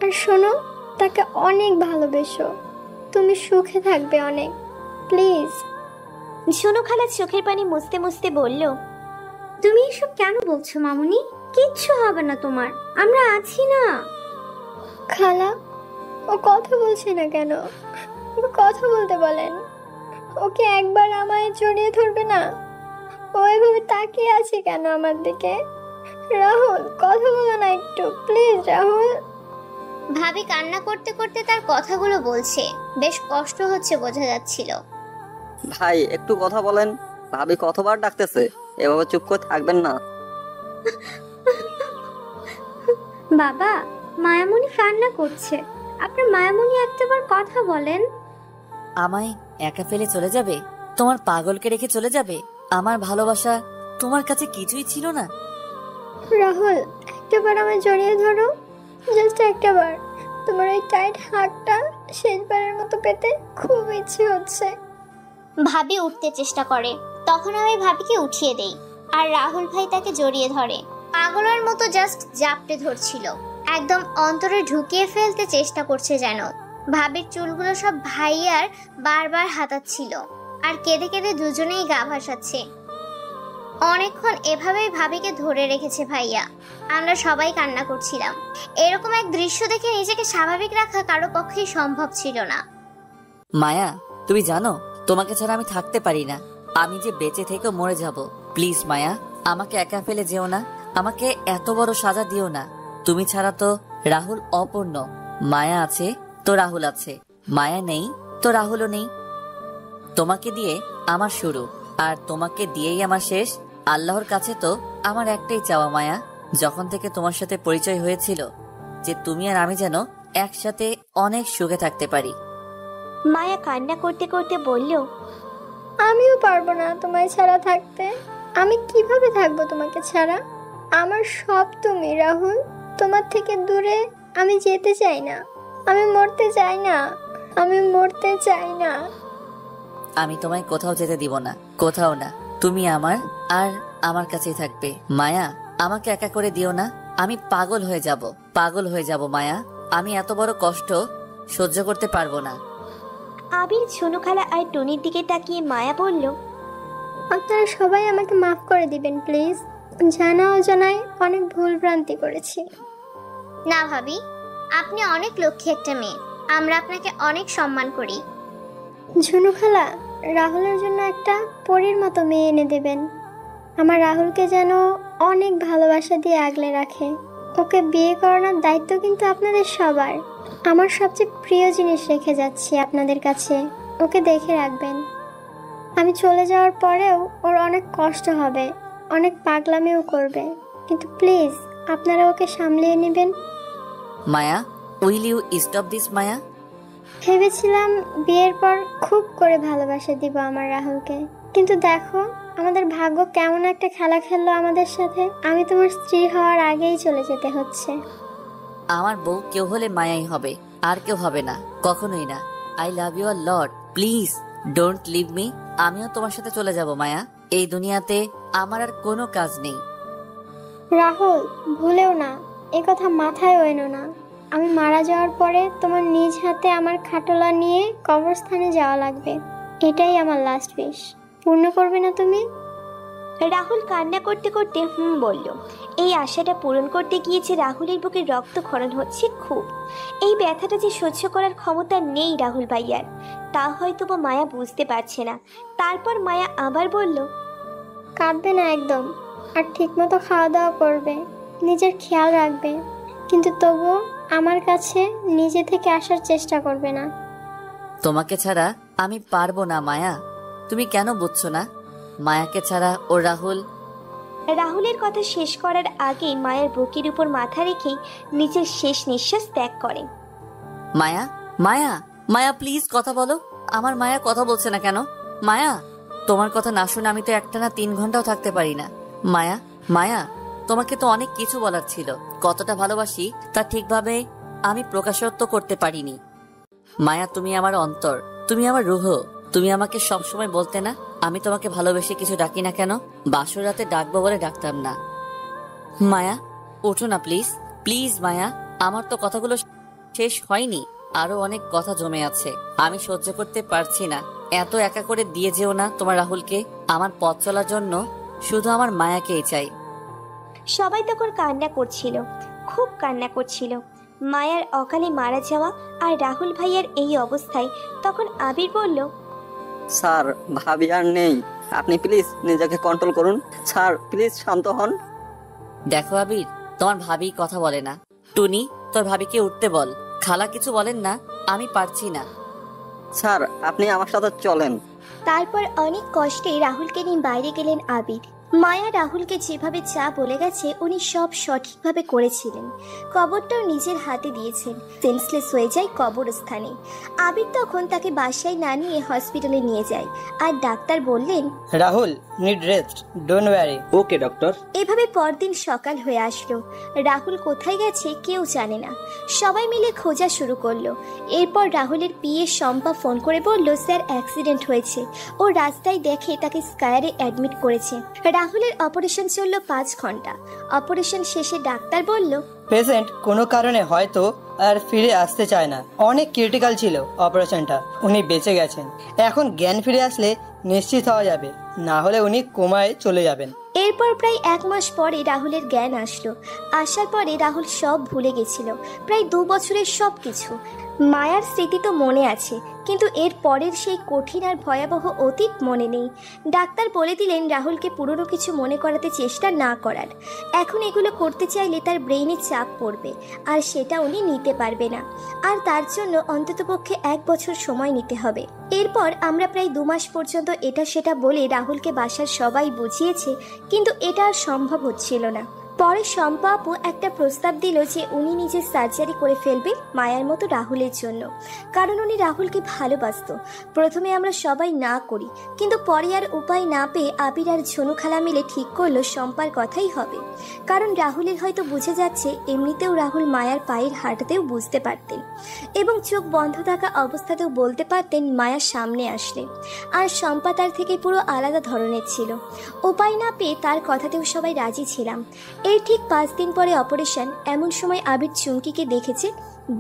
আর শোনো, তাকে অনেক ভালোবেসো। তুমি সুখে থাকবে অনেক, প্লিজ। ঝুনু খালা চোখের পানি মুছতে মুছতে বলল, তুমি এসব কেন বলছো মামুনি? কিচ্ছু হবে না তোমার, আমরা আছি না। খালা, ও কথা বলছে না কেন? ওকে কথা বলতে বলেন। ওকে একবার আমায় জড়িয়ে ধরবে না? ও এভাবে তাকিয়ে আছে কেন আমার দিকে? রাহুল, কথা বলো না একটু, প্লিজ রাহুল। ভাবি কান্না করতে করতে তার কথাগুলো বলছে। বেশ কষ্ট হচ্ছে বোঝা যাচ্ছিল। ভাই একটু কথা বলেন, ভাবি কতবার ডাকতেছে, এভাবে চুপ করে থাকবেন না। বাবা, মায়ামণি কান্না করছে, আপনার মায়ামণি একটাবার কথা বলেন। আমায় একা ফেলে চলে যাবে? তোমার পাগলকে রেখে চলে যাবে? আমার ভালোবাসা তোমার কাছে কিছুই ছিল না? রাহুল, একটাবার আমায় জড়িয়ে ধরো, জাস্ট একটাবার। তোমার ওই টাইট হাতটা শেষবারের মতো পেতে খুব ইচ্ছে হচ্ছে। ভাবি উঠতে চেষ্টা করে, তখন আমি ভাবিকে উঠিয়ে দেই, আর রাহুল ভাই তাকে জড়িয়ে ধরে। পাগলের মতো জাস্ট জাপটে ধরছিল, একদম অন্তরে ঢুকিয়ে ফেলতে চেষ্টা করছে যেন। ভাবির চুলগুলো সব ভাইয়ার বারবার হাতাচ্ছিল, আর কেঁদে কেঁদে দুজনেই গা ভাসাচ্ছে। অনেকক্ষণ এভাবেই ভাবিকে ধরে রেখেছে ভাইয়া। আমরা সবাই কান্না করছিলাম। এরকম এক দৃশ্য দেখে নিজেকে স্বাভাবিক রাখা কারো পক্ষেই সম্ভব ছিল না। মায়া, তুমি জানো তোমাকে ছাড়া আমি থাকতে পারি না। আমি যে বেঁচে থেকে মরে যাব। প্লিজ মায়া, আমাকে একা ফেলে যেও না। আমাকে এত বড় সাজা দিও না। তুমি ছাড়া তো রাহুল অপূর্ণ। মায়া আছে তো রাহুল আছে, মায়া নেই তো রাহুলও নেই। তোমাকে দিয়ে আমার শুরু, আর তোমাকে দিয়েই আমার শেষ। আল্লাহর কাছে তো আমার একটাই চাওয়া মায়া, যখন থেকে তোমার সাথে পরিচয় হয়েছিল, যে তুমি আর আমি যেন একসাথে অনেক সুখে থাকতে পারি। মায়া কান্না করতে করতে বলল, আমিও পারবো না তোমায় ছাড়া থাকতে। আমি কিভাবে থাকবো তোমাকে ছাড়া? আমার সব তুমি রাহুল। তোমার থেকে দূরে আমি যেতে চাই না। আমি মরতে চাই না, আমি মরতে চাই না। আমি তোমায় কোথাও যেতে দিব না, কোথাও না। তুমি আমার আর আমার কাছেই থাকবে। মায়া, আমাকে একা করে দিও না। আমি পাগল হয়ে যাব, পাগল হয়ে যাব মায়া। আমি এত বড় কষ্ট সহ্য করতে পারবো না। আবির, ঝুনু খালা আর টুনির দিকে তাকিয়ে মায়া বলল, আপনারা সবাই আমাকে মাফ করে দিবেন প্লিজ। জানা অজানায় অনেক ভুল ভ্রান্তি করেছি। না ভাবি, আপনি অনেক লক্ষ্মী একটা মেয়ে। আমরা আপনাকে অনেক সম্মান করি। ঝুনু খালা, রাহুলের জন্য একটা পরীর মতো মেয়ে এনে দেবেন। আমার রাহুলকে যেন অনেক ভালোবাসা দিয়ে আগলে রাখে। ওকে বিয়ে করানোর দায়িত্ব কিন্তু আপনাদের সবার। আমার সবচেয়ে প্রিয় জিনিস রেখে যাচ্ছি আপনাদের কাছে, ওকে দেখে রাখবেন। আমি চলে যাওয়ার পরেও ওর অনেক কষ্ট হবে, অনেক পাগলামিও করবে, কিন্তু প্লিজ আপনারা ওকে সামলিয়ে নেবেন। মায়া, উইল ইউ স্টপ দিস মায়া? ভেবেছিলাম বিয়ের পর খুব করে ভালোবাসা দিব আমার রাহুলকে, কিন্তু দেখো আমাদের ভাগ্য কেমন একটা খেলা খেললো আমাদের সাথে। আমি তোমার স্ত্রী হওয়ার আগেই চলে যেতে হচ্ছে। আমার বউ কেউ হলে মায়াই হবে, আর কেউ হবে না, কখনোই না। I love you a lot, please don't leave me. আমিও তোমার সাথে চলে যাব মায়া, এই দুনিয়াতে আমার আর কোনো কাজ নেই। রাহুল, ভুলেও না এ কথা মাথায় এনো না। আমি মারা যাওয়ার পরে তোমার নিজ হাতে আমার খাটোলা নিয়ে কবরস্থানে যাওয়া লাগবে। এটাই আমার লাস্ট উইশ। পূর্ণ করবে না তুমি? রাহুল কান্না করতে করতে বলল। এই আশাটা পূরণ করতে গিয়েছে রাহুলের বুকে রক্তক্ষরণ হচ্ছে খুব। এই ব্যথাটা যে সহ্য করার ক্ষমতা নেই রাহুল ভাইয়ার, তা হয়তো বা মায়া বুঝতে পারছে না। তারপর মায়া আবার বলল, কাঁদবে না একদম, আর ঠিকমতো খাওয়া দাওয়া করবে, নিজের খেয়াল রাখবে, কিন্তু তবুও আমার কাছে নিজে থেকে আসার চেষ্টা করবে না। তোমাকে ছাড়া আমি পারবো না মায়া, তুমি কেন বুঝছো না? মায়াকে ছাড়া ও রাহুলের কথা শেষ করার আগেই মায়ের বুকের উপর মাথা রেখেই নিজের শেষ নিঃশ্বাস ত্যাগ করে। মায়া, মায়া, মায়া প্লিজ কথা বলো। আমার মায়া কথা বলছে না কেন? মায়া, তোমার কথা না শুনে আমি তো একটানা 3 ঘন্টাও থাকতে পারি না। মায়া, মায়া, তোমাকে তো অনেক কিছু বলার ছিল। কতটা ভালোবাসি তা ঠিকভাবে আমি প্রকাশত্ব করতে পারিনি। মায়া, তুমি আমার অন্তর, তুমি আমার রুহ। তুমি আমাকে সবসময় বলতে না আমি তোমাকে ভালোবেসে কিছু ডাকি না কেন? বাসর রাতে ডাকবো বলে ডাকতাম না। মায়া, ওঠো না প্লিজ, প্লিজ মায়া। আমার তো কথাগুলো শেষ হয়নি, আরো অনেক কথা জমে আছে। আমি সহ্য করতে পারছি না। এত একা করে দিয়ে যেও না তোমার রাহুলকে। আমার পথ চলার জন্য শুধু আমার মায়াকেই চাই। সবাই তখন কান্না করছিল, খুব কান্না করছিল। মায়ার অকালে মারা যাওয়া আর রাহুল ভাইয়ার এই অবস্থায় তখন আবির বলল, স্যার, ভাবি আর নেই, আপনি প্লিজ নিজেকে কন্ট্রোল করুন। স্যার প্লিজ শান্ত হন। দেখো আবির, তোমার ভাবি কথা বলে না। টুনি, তোর ভাবিকে উঠতে বল। খালা কিছু বলেন না, আমি পারছি না। স্যার আপনি আমার সাথে চলেন। তারপর অনেক কষ্টে রাহুলকে নিয়ে বাইরে গেলেন আবির। মায়া রাহুলকে যেভাবে যা বলে গেছে উনি সব সঠিকভাবে করেছিলেন। কবরটাও নিজের হাতে দিয়েছেন। সেন্সলেস হয়ে যায় কবরস্থানে। আবির তখন তাকে বাসায় না নিয়ে হসপিটালে নিয়ে যায়, আর ডাক্তার বললেন, Rahul need rest, don't worry. Okay doctor. এভাবে পরদিন সকাল হয়ে আসলো। রাহুল কোথায় গেছে কেউ জানে না। সবাই মিলে খোঁজা শুরু করলো। এরপর রাহুলের পিএ শম্পা ফোন করে বলল, স্যার অ্যাক্সিডেন্ট হয়েছে। ও রাস্তায় দেখে তাকে স্কায়ারে অ্যাডমিট করেছে। রাহুলের অপারেশন চলল 5 ঘন্টা। অপারেশন শেষে ডাক্তার বলল, পেশেন্ট কোনো কারণে হয়তো আর ফিরে আসতে চায় না। অনেক ক্রিটিক্যাল ছিল অপারেশনটা, উনি বেঁচে গেছেন। এখন জ্ঞান ফিরে আসলে নিশ্চিত হওয়া যাবে, না হলে উনি কোমায় চলে যাবেন। এরপর প্রায় 1 মাস পরে রাহুলের জ্ঞান আসলো। আসার পরে রাহুল সব ভুলে গেছিল, প্রায় 2 বছরের সব কিছু। মায়ার স্মৃতি তো মনে আছে, কিন্তু এর পরের সেই কঠিন আর ভয়াবহ অতীত মনে নেই। ডাক্তার বলে দিলেন রাহুলকে পুরনো কিছু মনে করাতে চেষ্টা না করার। এখন এগুলো করতে চাইলে তার ব্রেইনে চাপ পড়বে, আর সেটা উনি নিতে পারবে না। আর তার জন্য অন্ততপক্ষে 1 বছর সময় নিতে হবে। এরপর আমরা প্রায় 2 মাস পর্যন্ত এটা সেটা বলে রাহুলকে বাসার সবাই বুঝিয়েছে, কিন্তু এটা আর সম্ভব হচ্ছিল না। পরে শম্পা আপু একটা প্রস্তাব দিল যে উনি নিজের সার্জারি করে ফেলবে মায়ার মতো রাহুলের জন্য, কারণ উনি রাহুলকে ভালোবাসত। প্রথমে আমরা সবাই না করি, কিন্তু পরে আর উপায় না পেয়ে আবির আর ঝনু খালা মিলে ঠিক করলো শম্পার কথাই হবে। কারণ রাহুলের হয়তো বুঝে যাচ্ছে এমনিতেও রাহুল মায়ার পায়ের হাঁটাতেও বুঝতে পারতেন, এবং চোখ বন্ধ থাকা অবস্থাতেও বলতে পারতেন মায়ার সামনে আসলে। আর শম্পা তার থেকে পুরো আলাদা ধরনের ছিল। উপায় না পেয়ে তার কথাতেও সবাই রাজি ছিলাম। এর ঠিক 5 দিন পরে অপারেশন। এমন সময় আবির চুমকিকে দেখেছে।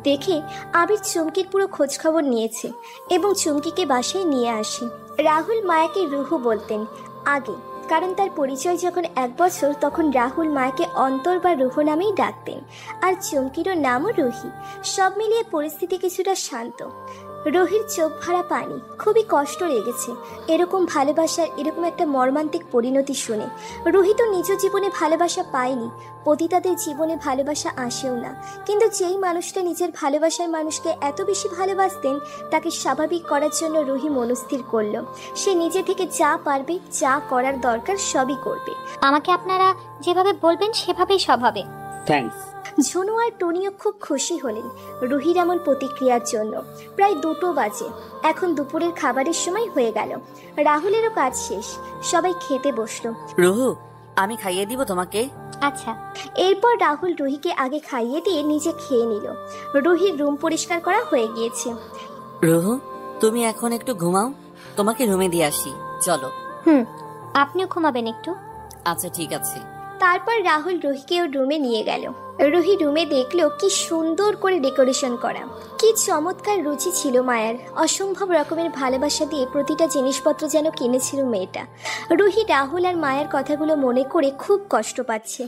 দেখে আবির চুমকির পুরো খোঁজ খবর নিয়েছে এবং চুমকিকে বাসায় নিয়ে আসে। রাহুল মায়াকে রুহু বলতেন আগে, কারণ তার পরিচয় যখন 1 বছর তখন রাহুল মায়াকে অন্তর বা রুহু নামেই ডাকতেন, আর চুমকিরও নামও রুহি। সব মিলিয়ে পরিস্থিতি কিছুটা শান্ত। রুহির চোখ ভরা পানি, খুবই কষ্ট লেগেছে এরকম ভালোবাসার এরকম একটা মর্মান্তিক পরিণতি শুনে। রুহি তো নিজ জীবনে ভালোবাসা পায়নি, পতিতাদের জীবনে ভালোবাসা আসেও না। কিন্তু যেই মানুষটা নিজের ভালোবাসার মানুষকে এত বেশি ভালোবাসতেন, তাকে স্বাভাবিক করার জন্য রুহি মনস্থির করলো সে নিজে থেকে যা পারবে, যা করার দরকার সবই করবে। আমাকে আপনারা যেভাবে বলবেন সেভাবেই সব হবে। থ্যাঙ্কস। ঝনু আর টনিও খুব খুশি হলেন রুহির এমন প্রতিক্রিয়ার জন্য। প্রায় 2টো বাজে, এখন দুপুরের খাবারের সময় হয়ে গেল। রাহুলেরও কাজ শেষ, সবাই খেতে বসলো। রুহু, আমি খাইয়ে দিব তোমাকে। আচ্ছা। এরপর রাহুল রুহিকে আগে খাইয়ে দিয়ে নিজে খেয়ে নিল। রুহির রুম পরিষ্কার করা হয়ে গিয়েছে। রুহু, তুমি এখন একটু ঘুমাও, তোমাকে রুমে দিয়ে আসি, চলো। আপনিও ঘুমাবেন একটু। আচ্ছা ঠিক আছে। তারপর রাহুল রুহিকে ওর রুমে নিয়ে গেল। রুহি রুমে দেখলো কি সুন্দর করে ডেকোরেশন করা, কি চমৎকার রুচি ছিল মায়ার। অসম্ভব রকমের ভালোবাসা দিয়ে প্রতিটা জিনিসপত্র যেন কিনেছিল মেয়েটা। রুহি রাহুল আর মায়ার কথাগুলো মনে করে খুব কষ্ট পাচ্ছে।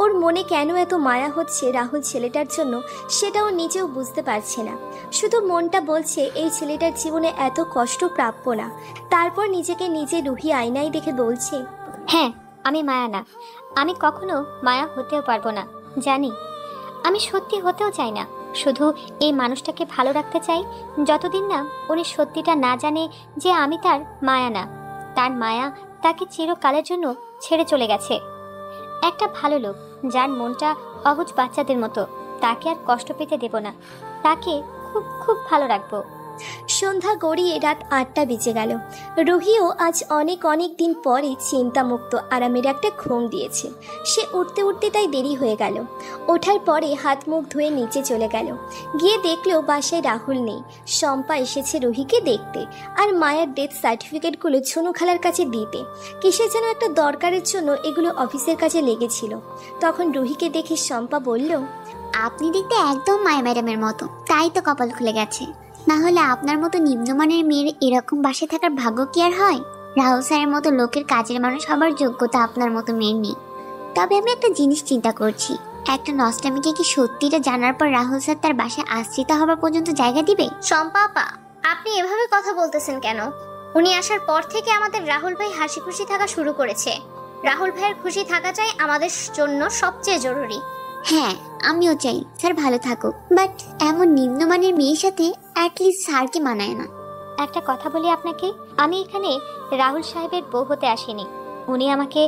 ওর মনে কেন এত মায়া হচ্ছে রাহুল ছেলেটার জন্য সেটা ও নিজেও বুঝতে পারছে না। শুধু মনটা বলছে এই ছেলেটার জীবনে এত কষ্ট প্রাপ্য না। তারপর নিজেকে নিজে রুহি আয়নায় দেখে বলছে, হ্যাঁ, আমি মায়া না, আমি কখনো মায়া হতেও পারবো না। জানি আমি সত্যি হতেও চাই না, শুধু এই মানুষটাকে ভালো রাখতে চাই যতদিন না উনি সত্যিটা না জানে যে আমি তার মায়া না। তার মায়া তাকে চিরকালের জন্য ছেড়ে চলে গেছে। একটা ভালো লোক যার মনটা অবুঝ বাচ্চাদের মতো, তাকে আর কষ্ট পেতে দেব না, তাকে খুব খুব ভালো রাখবো। সন্ধ্যা গড়িয়ে রাত 8টা বেজে গেল। রুহিও আজ অনেক দিন পরে চিন্তামুক্ত আরামের একটা ঘুম দিয়েছে। সে উঠতে উঠতে তাই দেরি হয়ে গেল। ওঠার পরে হাত মুখ ধুয়ে নিচে চলে গেল। গিয়ে দেখলো বাসায় রাহুল নেই। শম্পা এসেছে রুহিকে দেখতে আর মায়ের ডেথ সার্টিফিকেটগুলো ঝুনু খালার কাছে দিতে। কিসের যেন একটা দরকারের জন্য এগুলো অফিসের কাছে লেগেছিল। তখন রুহিকে দেখে শম্পা বলল, আপনি দেখতে একদম মায়া ম্যাডামের মতো, তাই তো কপাল খুলে গেছে। না হলে আপনার মতো নিম্নমানের মেয়ের এরকম বাসায় থাকার ভাগ্য কি আর হয়? রাহুল স্যারের মতো লোকের কাজের মানুষ হবার যোগ্যতা আপনার মতো মেয়ের নেই। তবে আমি একটা জিনিস চিন্তা করছি, একটা নষ্টামিকে কি সত্যিটা জানার পর রাহুল স্যার তার বাসায় আশ্রিত হবার পর্যন্ত জায়গা দিবে? শম্পা আপা, আপনি এভাবে কথা বলতেছেন কেন? উনি আসার পর থেকে আমাদের রাহুল ভাই হাসি খুশি থাকা শুরু করেছে। রাহুল ভাইয়ের খুশি থাকাটাই আমাদের জন্য সবচেয়ে জরুরি। হ্যাঁ, আমিও চাই স্যার ভালো থাকুক, বাট এমন নিম্নমানের মেয়ের সাথে অ্যাটলিস্ট স্যারকে মানায় না। একটা কথা বলি আপনাকে, আমি এখানে রাহুল সাহেবের বউ হতে আসিনি। উনি আমাকে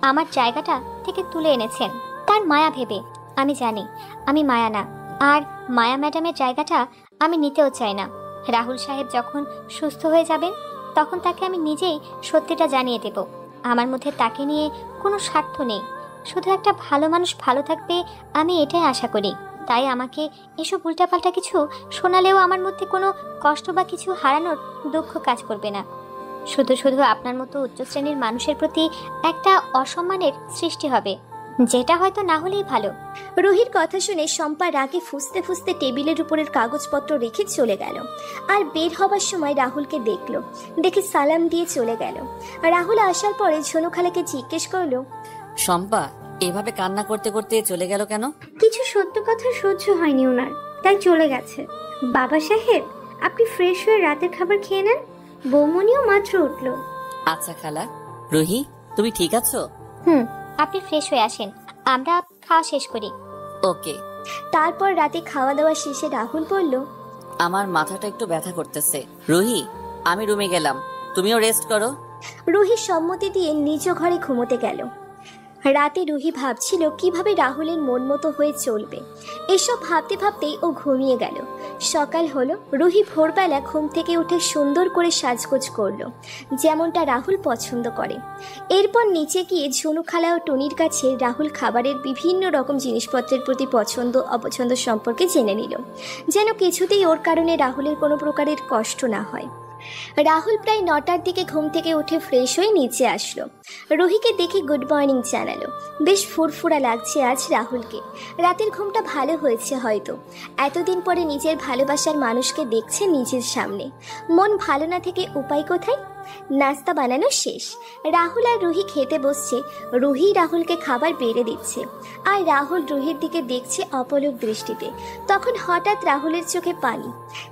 আমার জায়গাটা থেকে তুলে এনেছেন তার মায়া ভেবে। আমি জানি আমি মায়া না, আর মায়া ম্যাডামের জায়গাটা আমি নিতেও চাই না। রাহুল সাহেব যখন সুস্থ হয়ে যাবেন তখন তাকে আমি নিজেই সত্যিটা জানিয়ে দেব। আমার মধ্যে তাকে নিয়ে কোনো স্বার্থ নেই, শুধু একটা ভালো মানুষ ভালো থাকবে আমি এটাই আশা করি। তাই আমাকে এসব উল্টাপাল্টা কিছু শোনালেও আমার মধ্যে কোনো কষ্ট বা কিছু হারানোর দুঃখ কাজ করবে না। শুধু শুধু আপনার মতো উচ্চ শ্রেণীর মানুষের প্রতি একটা অসম্মানের সৃষ্টি হবে, যেটা হয়তো না হলেই ভালো। রুহির কথা শুনে শম্পা রাগে ফুসতে ফুসতে টেবিলের উপরের কাগজপত্র রেখে চলে গেল। আর বের হবার সময় রাহুলকে দেখলো, দেখে সালাম দিয়ে চলে গেল। রাহুল আসার পরে ঝুনু খালাকে জিজ্ঞেস করলো, শম্পা এভাবে কান্না করতে করতে চলে গেল কেন? কিছু সত্য কথা সহ্য হয়নি ওনার, তাই চলে গেছে। বাবা সাহেব, আপনি ফ্রেশ হয়ে রাতের খাবার খেয়ে নেন, বৌমনিও মাত্র উঠলো। আচ্ছা খালা। রুহি, তুমি ঠিক আছো? আপনি ফ্রেশ হয়ে আসেন, আমরা খাওয়া শেষ করি। ওকে। তারপর রাতে খাওয়া দাওয়া শেষে রাহুল বলল, আমার মাথাটা একটু ব্যথা করতেছে। রুহি, আমি রুমে গেলাম, তুমিও রেস্ট করো। রুহি সম্মতি দিয়ে নিজ ঘরে ঘুমোতে গেল। রাতে রুহি ভাবছিল কিভাবে রাহুলের মন মতো হয়ে চলবে। এসব ভাবতে ভাবতেই ও ঘুমিয়ে গেল। সকাল হলো। রুহি ভোরবেলা ঘুম থেকে উঠে সুন্দর করে সাজগোজ করলো, যেমনটা রাহুল পছন্দ করে। এরপর নিচে গিয়ে ঝুনু খালা ও টুনির কাছে রাহুল খাবারের বিভিন্ন রকম জিনিসপত্রের প্রতি পছন্দ অপছন্দ সম্পর্কে জেনে নিল, যেন কিছুতেই ওর কারণে রাহুলের কোনো প্রকারের কষ্ট না হয়। রাহুল প্রায় 9টার দিকে ঘুম থেকে উঠে ফ্রেশ হয়ে নিচে আসলো। রুহিকে দেখে গুড মর্নিং জানালো। বেশ ফুরফুরা লাগছে আজ রাহুলকে। রাতের ঘুমটা ভালো হয়েছে হয়তো। এতদিন পরে নিজের ভালোবাসার মানুষকে দেখছে নিজের সামনে। মন ভালো না থেকে উপায় কোথায়? নাস্তা বানানো শেষ। রাহুল আর রুহি খেতে বসছে। রুহি রাহুলকে খাবার বেড়ে দিচ্ছে, আর রাহুল রুহির দিকে দেখছে অপলক দৃষ্টিতে। তখন হঠাৎ রাহুলের চোখে পানি।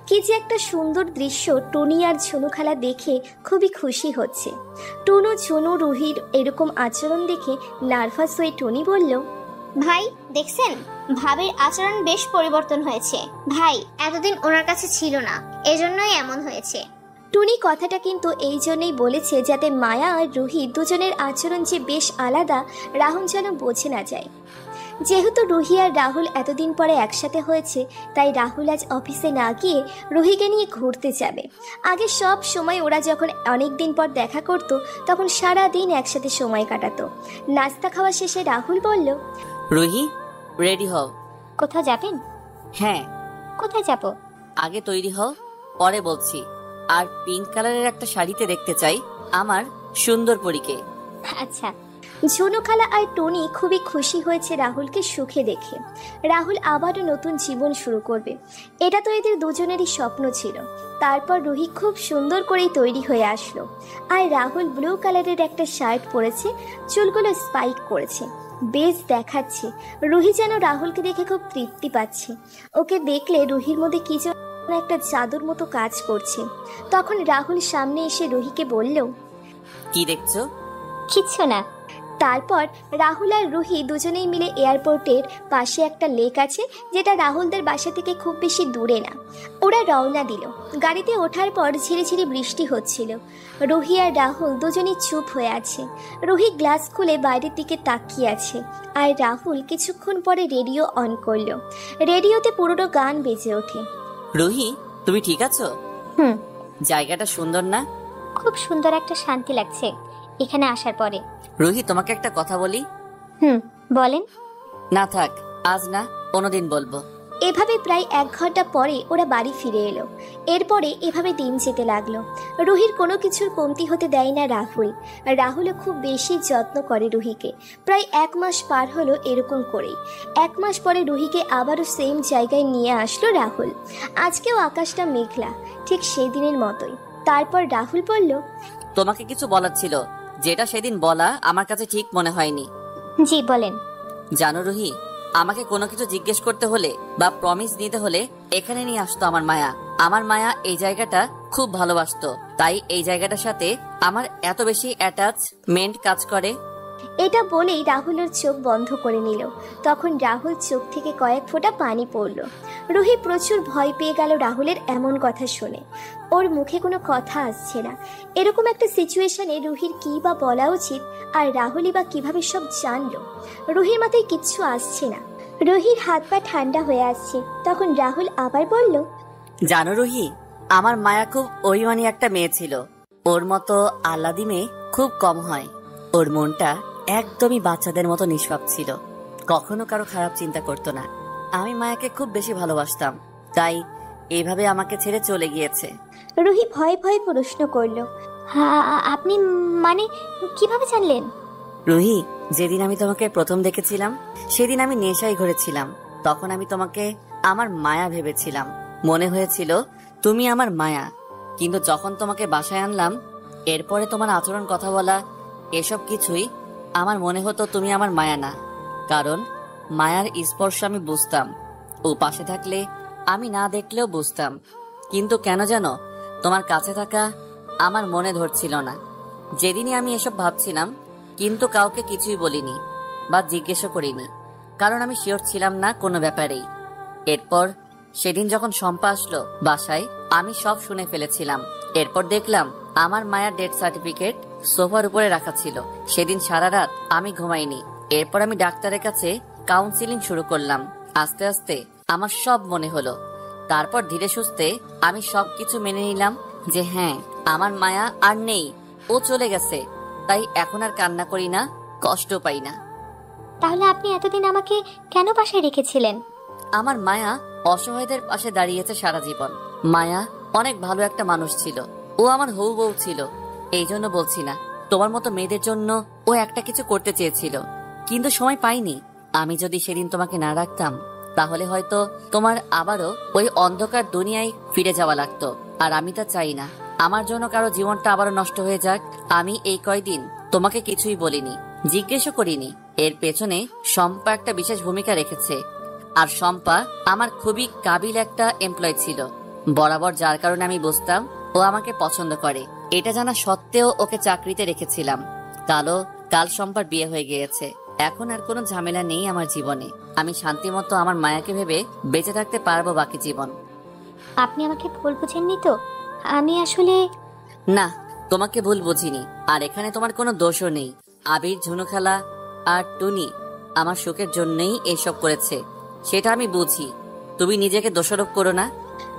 কি যে একটা সুন্দর দৃশ্য টুনি আর ঝুনু খালা দেখে খুবই খুশি হচ্ছে। টুনু ঝুনু রুহির এরকম আচরণ দেখে নার্ভাস হয়ে টুনি বলল, ভাই দেখছেন, ভাবির আচরণ বেশ পরিবর্তন হয়েছে। ভাই এতদিন ওনার কাছে ছিল না, এজন্যই এমন হয়েছে। টুনি কথাটা কিন্তু এই জন্যই বলেছে যাতে মায়া আর রুহি দুজনের আচরণ যে বেশ আলাদা রাহুল যেন বোঝে না যায়। যেহেতু রুহি আর রাহুল এতদিন পরে একসাথে হয়েছে, তাই রাহুল আজ অফিসে না গিয়ে রুহিকে নিয়ে ঘুরতে যাবে। আগে সব সময় ওরা যখন অনেক দিন পর দেখা করত তখন সারা দিন একসাথে সময় কাটাতো। নাস্তা খাওয়া শেষে রাহুল বলল, রুহি, রেডি হও। কোথাও যাবেন? হ্যাঁ। কোথায় যাব? আগে তৈরি হও, পরে বলছি। আর পিঙ্ক কালারের একটা শাড়িতে দেখতে চাই আমার সুন্দর পরীকে। আচ্ছা। ঝুনু খালা আর টনি খুবই খুশি হয়েছে রাহুলকে সুখে দেখে। রাহুল আবারও নতুন জীবন শুরু করবে, এটা তো এদের দুজনেরই স্বপ্ন ছিল। তারপর রুহি খুব সুন্দর করেই তৈরি হয়ে আসলো, আর রাহুল ব্লু কালারের একটা শার্ট পরেছে, চুলগুলো স্পাইক করেছে, বেশ দেখাচ্ছে। রুহি যেন রাহুলকে দেখে খুব তৃপ্তি পাচ্ছে। ওকে দেখলে রুহির মধ্যে কি যেন একটা জাদুর মতো কাজ করছে। তখন রাহুল সামনে এসে রুহিকে বলল, কি দেখছো? কিচ্ছু না। তারপর রাহুল আর রুহি দুজনেই মিলে এয়ারপোর্টের পাশে একটা লেক আছে, যেটা রাহুলদের বাসা থেকে খুব বেশি দূরে না। ওরা রওনা দিল। গাড়িতে ওঠার পর ঝিরিঝিরি বৃষ্টি হচ্ছিল। রুহি আর রাহুল দুজনেই চুপ হয়ে আছে। রুহি গ্লাস খুলে বাইরের দিকে তাকিয়ে আছে, আর রাহুল কিছুক্ষণ পরে রেডিও অন করলো। রেডিওতে পুরোনো গান বেজে ওঠে। রুহি, তুমি ঠিক আছো? হুম। জায়গাটা সুন্দর না? খুব সুন্দর, একটা শান্তি লাগছে এখানে আসার পরে। রুহি, তোমাকে একটা কথা বলি। বলেন। না থাক, আজ না, কোনোদিন বলবো। এভাবে প্রায় 1 ঘন্টা পরে ওরা বাড়ি ফিরে এলো। এরপরে এভাবে দিন যেতে লাগলো। রুহির কোনো কিছুর কমতি হতে দেয় না রাহুল। রাহুলও খুব বেশি যত্ন করে রুহিকে। প্রায় 1 মাস পার হলো এরকম করেই। 1 মাস পরে রুহিকে আবারও সেম জায়গায় নিয়ে আসলো রাহুল। আজকেও আকাশটা মেঘলা, ঠিক সেই দিনের মতোই। তারপর রাহুল বলল, তোমাকে কিছু বলার ছিল, যেটা সেদিন বলা আমার কাছে ঠিক মনে হয়নি। জি বলেন। জানো রুহি, আমাকে কোনো কিছু জিজ্ঞেস করতে হলে বা প্রমিস নিতে হলে এখানে নিয়ে আসতো আমার মায়া। আমার মায়া এই জায়গাটা খুব ভালোবাসতো, তাই এই জায়গাটার সাথে আমার এত বেশি অ্যাটাচমেন্ট কাজ করে। এটা বলেই রাহুলের চোখ বন্ধ করে নিল। তখন রাহুল চোখ থেকে কয়েক ফোঁটা পানি পড়ল। রুহি প্রচুর ভয় পেয়ে গেল রাহুলের এমন কথা শুনে। ওর মুখে কোনো কথা আসছে না। এরকম একটা সিচুয়েশনে রুহির কি বা বলা উচিত, আর রাহুলই বা কিভাবে সব জানলো? রুহির মাথায় কিচ্ছু আসছে না। রুহির হাত পা ঠান্ডা হয়ে আসছে। তখন রাহুল আবার বলল, জানো রুহি, আমার মায়া খুব অভিমানী একটা মেয়ে ছিল। ওর মতো আহ্লাদি মেয়ে খুব কম হয়। ওর মনটা একদমই বাচ্চাদের মতো নিষ্পাপ ছিল, কখনো কারো খারাপ চিন্তা করতো না। আমি মায়াকে খুব বেশি ভালোবাসতাম, তাই এইভাবে আমাকে ছেড়ে চলে গিয়েছে। রুহি ভয়ে ভয়ে প্রশ্ন করলো, আপনি মানে কিভাবে জানলেন? রুহি, যেদিন আমি তোমাকে প্রথম দেখেছিলাম সেদিন আমি নেশায় ঘুরেছিলাম। তখন আমি তোমাকে আমার মায়া ভেবেছিলাম, মনে হয়েছিল তুমি আমার মায়া। কিন্তু যখন তোমাকে বাসায় আনলাম, এরপরে তোমার আচরণ, কথা বলা, এসব কিছুই আমার মনে হতো তুমি আমার মায়া না। কারণ মায়ার স্পর্শ আমি বুঝতাম, ও পাশে থাকলে আমি না দেখলেও বুঝতাম। কিন্তু কেন যেন তোমার কাছে থাকা আমার মনে ধরছিল না। যেদিনই আমি এসব ভাবছিলাম, কিন্তু কাউকে কিছুই বলিনি বা জিজ্ঞেসও করিনি, কারণ আমি শিওর ছিলাম না কোনো ব্যাপারেই। এরপর সেদিন যখন শম্পা আসলো বাসায়, আমি সব শুনে ফেলেছিলাম। এরপর দেখলাম আমার মায়ের ডেথ সার্টিফিকেট সোফার উপরে রাখা ছিল। সেদিন সারা রাত আমি ঘুমাইনি। এরপর আমি ডাক্তারের কাছে কাউন্সিলিং শুরু করলাম। আস্তে আস্তে আমার সব মনে হলো। তারপর ধীরে সুস্থে আমি সবকিছু মেনে নিলাম যে হ্যাঁ, আমার মায়া আর নেই, ও চলে গেছে। তাই এখন আর কান্না করি না, কষ্ট পাই না। তাহলে আপনি এতদিন আমাকে কেন বাসায় রেখেছিলেন? আমার মায়া অসহায়দের পাশে দাঁড়িয়েছে সারা জীবন। মায়া অনেক ভালো একটা মানুষ ছিল, ও আমার হউ বউ ছিল। এই জন্য বলছি না, তোমার মতো মেয়েদের জন্য ও একটা কিছু করতে চেয়েছিল, কিন্তু সময় পাইনি। আমি যদি সেদিন তোমাকে না রাখতাম, তাহলে হয়তো তোমার আবারও ওই অন্ধকার দুনিয়ায় ফিরে যাওয়া লাগতো। আর আমি তা চাই না, আমার জন্য কারো জীবনটা আবারও নষ্ট হয়ে যাক। আমি এই কয়দিন তোমাকে কিছুই বলিনি, জিজ্ঞেসও করিনি। এর পেছনে শম্পা একটা বিশেষ ভূমিকা রেখেছে। আর শম্পা আমার খুবই কাবিল একটা এমপ্লয় ছিল বরাবর, যার কারণে আমি বুঝতাম ও আমাকে পছন্দ করে। এটা জানা সত্ত্বেও ওকে চাকরিতে রেখেছিলাম। কাল শম্পার বিয়ে হয়ে গিয়েছে। এখন আর কোনো ঝামেলা নেই আমার জীবনে। আমি শান্তিমতো আমার মায়াকে ভেবে বেঁচে থাকতে পারবো বাকি জীবন। আপনি আমাকে ভুল বুঝেননি তো? আমি আসলে না, তোমাকে ভুল বুঝিনি। আর এখানে তোমার কোনো দোষও নেই। আবির, ঝুনু খালা আর টুনি আমার সুখের জন্যই এসব করেছে, সেটা আমি বুঝি। তুমি নিজেকে দোষারোপ করো না।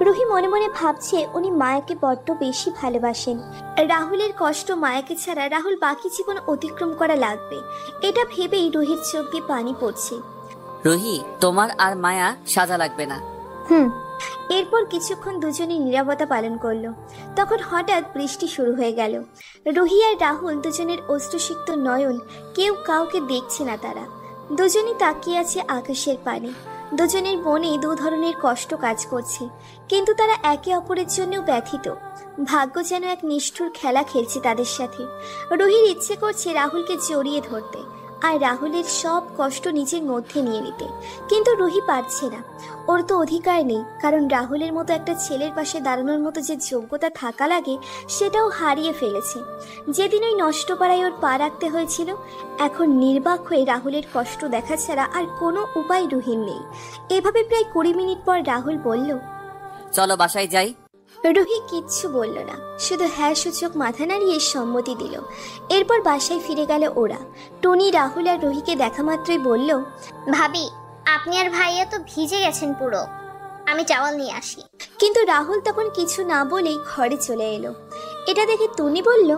রুহি মনে মনে ভাবছে উনি মায়াকে বড্ড বেশি ভালোবাসেন। রাহুলের কষ্ট মায়াকে ছাড়া রাহুল বাকি জীবন অতিক্রম করা লাগবে, এটা ভেবেই রুহির চোখ দিয়ে পানি পড়ছে। রুহি, তোমার আর মায়া সাজা লাগবে না। এরপর কিছুক্ষণ দুজনে নীরবতা পালন করলো। তখন হঠাৎ বৃষ্টি শুরু হয়ে গেল। রুহি আর রাহুল দুজনের অশ্রুসিক্ত নয়ন, কেউ কাউকে দেখছে না। তারা দুজনই তাকিয়ে আছে আকাশের পানে। দুজনের মনে দু ধরনের কষ্ট কাজ করছে, কিন্তু তারা একে অপরের জন্যও ব্যথিত। ভাগ্য যেন এক নিষ্ঠুর খেলা খেলছে তাদের সাথে। রুহির ইচ্ছে করছে রাহুলকে জড়িয়ে ধরতে আর রাহুলের সব কষ্ট নিজের মধ্যে নিয়ে নিতে, কিন্তু রুহি পারছে না। ওর তো অধিকার নেই, কারণ রাহুলের মতো একটা ছেলের পাশে দাঁড়ানোর মতো যে যোগ্যতা থাকা লাগে সেটাও হারিয়ে ফেলেছে। যেদিন ওই নষ্ট পাড়ায় ওর পা রাখতে হয়েছিল, এখন নির্বাক হয়ে রাহুলের কষ্ট দেখা ছাড়া আর কোনো উপায় রুহির নেই। এভাবে প্রায় 20 মিনিট পর রাহুল বলল, চলো বাসায় যাই। রুহি কিচ্ছু বলল না, শুধু হ্যাঁ সূচক মাথা নাড়িয়ে সম্মতি দিল। এরপর বাসায় ফিরে গেল ওরা। টনি রাহুল আর রুহিকে দেখা মাত্রই বলল, ভাবি, আপনি আর ভাইয়া তো ভিজে গেছেন পুরো, আমি চাওয়াল নিয়ে আসি। কিন্তু রাহুল তখন কিছু না বলেই ঘরে চলে এলো। এটা দেখে টনি বলল,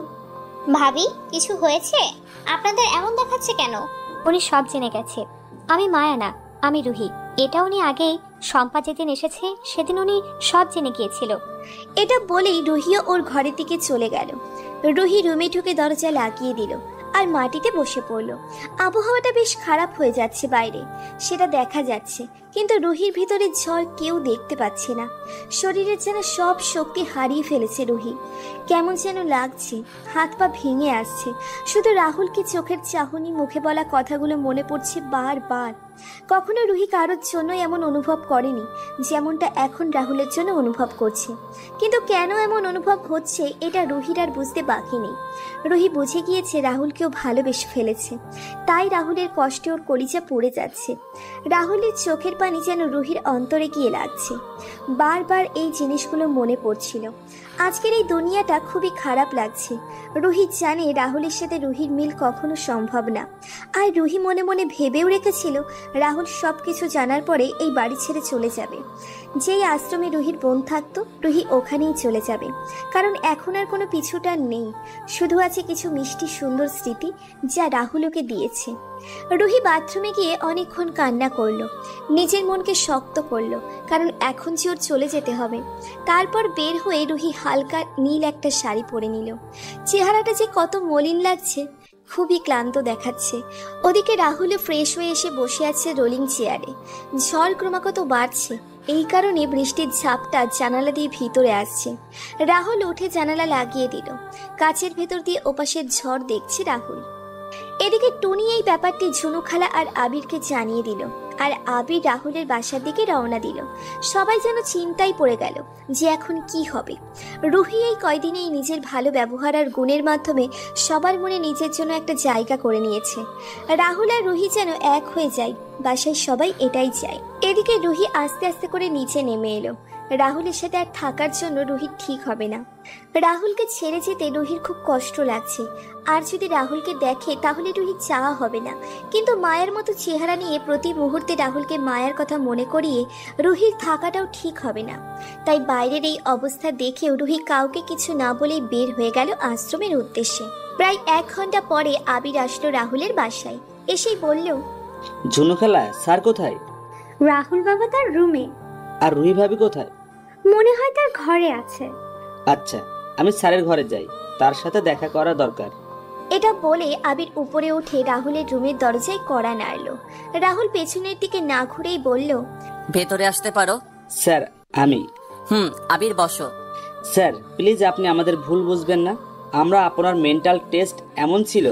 ভাবি, কিছু হয়েছে? আপনাদের এমন দেখাচ্ছে কেন? উনি সব জেনে গেছে। আমি মায়া না, আমি রুহি। এটা উনি আগেই শম্পা যেদিন এসেছে সেদিন উনি সব জেনে গিয়েছিল। এটা বলেই রুহিও ওর ঘরের দিকে চলে গেল। রুহি রুমে ঢুকে দরজা লাগিয়ে দিল আর মাটিতে বসে পড়ল। আবহাওয়াটা বেশ খারাপ হয়ে যাচ্ছে বাইরে, সেটা দেখা যাচ্ছে, কিন্তু রুহির ভিতরে ঝড় কেউ দেখতে পাচ্ছে না। শরীরের যেন সব শক্তি হারিয়ে ফেলেছে রুহি। কেমন যেন লাগছে, হাত পা ভেঙে আসছে। শুধু রাহুলকে চোখের চাহনি, মুখে বলা কথাগুলো মনে পড়ছে বারবার। কখনো রুহি কারোর জন্য এমন অনুভব করেনি যেমনটা এখন রাহুলের জন্য অনুভব করছে, কিন্তু কেন এমন অনুভব হচ্ছে এটা রুহির আর বুঝতে বাকি নেই। রুহি বুঝে গিয়েছে রাহুলকেও ভালোবেসে ফেলেছে, তাই রাহুলের কষ্টে ওর কলিজা পড়ে যাচ্ছে। রাহুলের চোখের পানি যেন রুহির অন্তরে গিয়ে লাগছে। বারবার এই জিনিসগুলো মনে পড়ছিল। আজকের এই দুনিয়াটা খুবই খারাপ লাগছে। রুহি জানে রাহুলের সাথে রুহির মিল কখনো সম্ভব না। আর রুহি মনে মনে ভেবেও রেখেছিল রাহুল সব কিছু জানার পরে এই বাড়ি ছেড়ে চলে যাবে। যেই আশ্রমে রুহির বোন থাকতো, রুহি ওখানেই চলে যাবে, কারণ এখন আর কোনো পিছুটান নেই। শুধু আছে কিছু মিষ্টি সুন্দর স্মৃতি যা রাহুল ওকে দিয়েছে। রুহি বাথরুমে গিয়ে অনেকক্ষণ কান্না করলো, নিজের মনকে শক্ত করলো, কারণ এখন যে ওর চলে যেতে হবে। তারপর বের হয়ে রুহি হালকা নীল একটা শাড়ি পরে নিল। চেহারাটা যে কত মলিন লাগছে, খুবই ক্লান্ত দেখাচ্ছে। ওদিকে রাহুলও ফ্রেশ হয়ে এসে বসে আছে রোলিং চেয়ারে। ঝড় ক্রমাগত বাড়ছে, এই কারণে বৃষ্টির ঝাপটা জানালা দিয়ে ভিতরে আসছে। রাহুল উঠে জানালা লাগিয়ে দিল। কাচের ভেতর দিয়ে ওপাশের ঝড় দেখছে রাহুল। এদিকে টুনি এই ব্যাপারটি ঝুনু খালা আর আবিরকে জানিয়ে দিল, আর আবির রাহুলের বাসার দিকে রওনা দিল। সবাই যেন চিন্তায় পড়ে গেল যে এখন কি হবে। রুহি এই কয়দিনেই নিজের ভালো ব্যবহার আর গুণের মাধ্যমে সবার মনে নিজের জন্য একটা জায়গা করে নিয়েছে। রাহুল আর রুহি যেন এক হয়ে যায়, বাসায় সবাই এটাই চায়। এদিকে রুহি আস্তে আস্তে করে নিচে নেমে এলো। রাহুলের সাথে আর থাকার জন্য রুহির ঠিক হবে না। রাহুলকে ছেড়ে যেতে রুহির খুব কষ্ট লাগছে, আর যদি রাহুলকে দেখে তাহলে রুহির চাওয়া হবে না। কিন্তু মায়ের মতো চেহারা নিয়ে প্রতি মুহূর্তে রাহুলকে মায়ের কথা মনে করিয়ে রুহির থাকাটাও ঠিক হবে না। তাই বাইরের এই অবস্থা দেখেও রুহি কাউকে কিছু না বলেই বের হয়ে গেল আশ্রমের উদ্দেশ্যে। প্রায় 1 ঘন্টা পরে আবির আসলো রাহুলের বাসায়। এসেই বলল, ঝুনু খালা, স্যার কোথায়? রাহুল বাবা তার রুমে। আর রুহি ভাবি কোথায়? মনে হয় তার ঘরে আছে। আচ্ছা, আমি স্যারের ঘরে যাই, তার সাথে দেখা করা দরকার। এটা বলে আবির উপরে উঠে রাহুলের রুমের দরজায় কড়া নাড়ল। রাহুল পেছনের দিকে না ঘুরেই বলল, ভেতরে আসতে পারো? স্যার, আমি। আবির বসো। স্যার প্লিজ, আপনি আমাদের ভুল বুঝবেন না। আমরা আপনার মেন্টাল টেস্ট এমন ছিল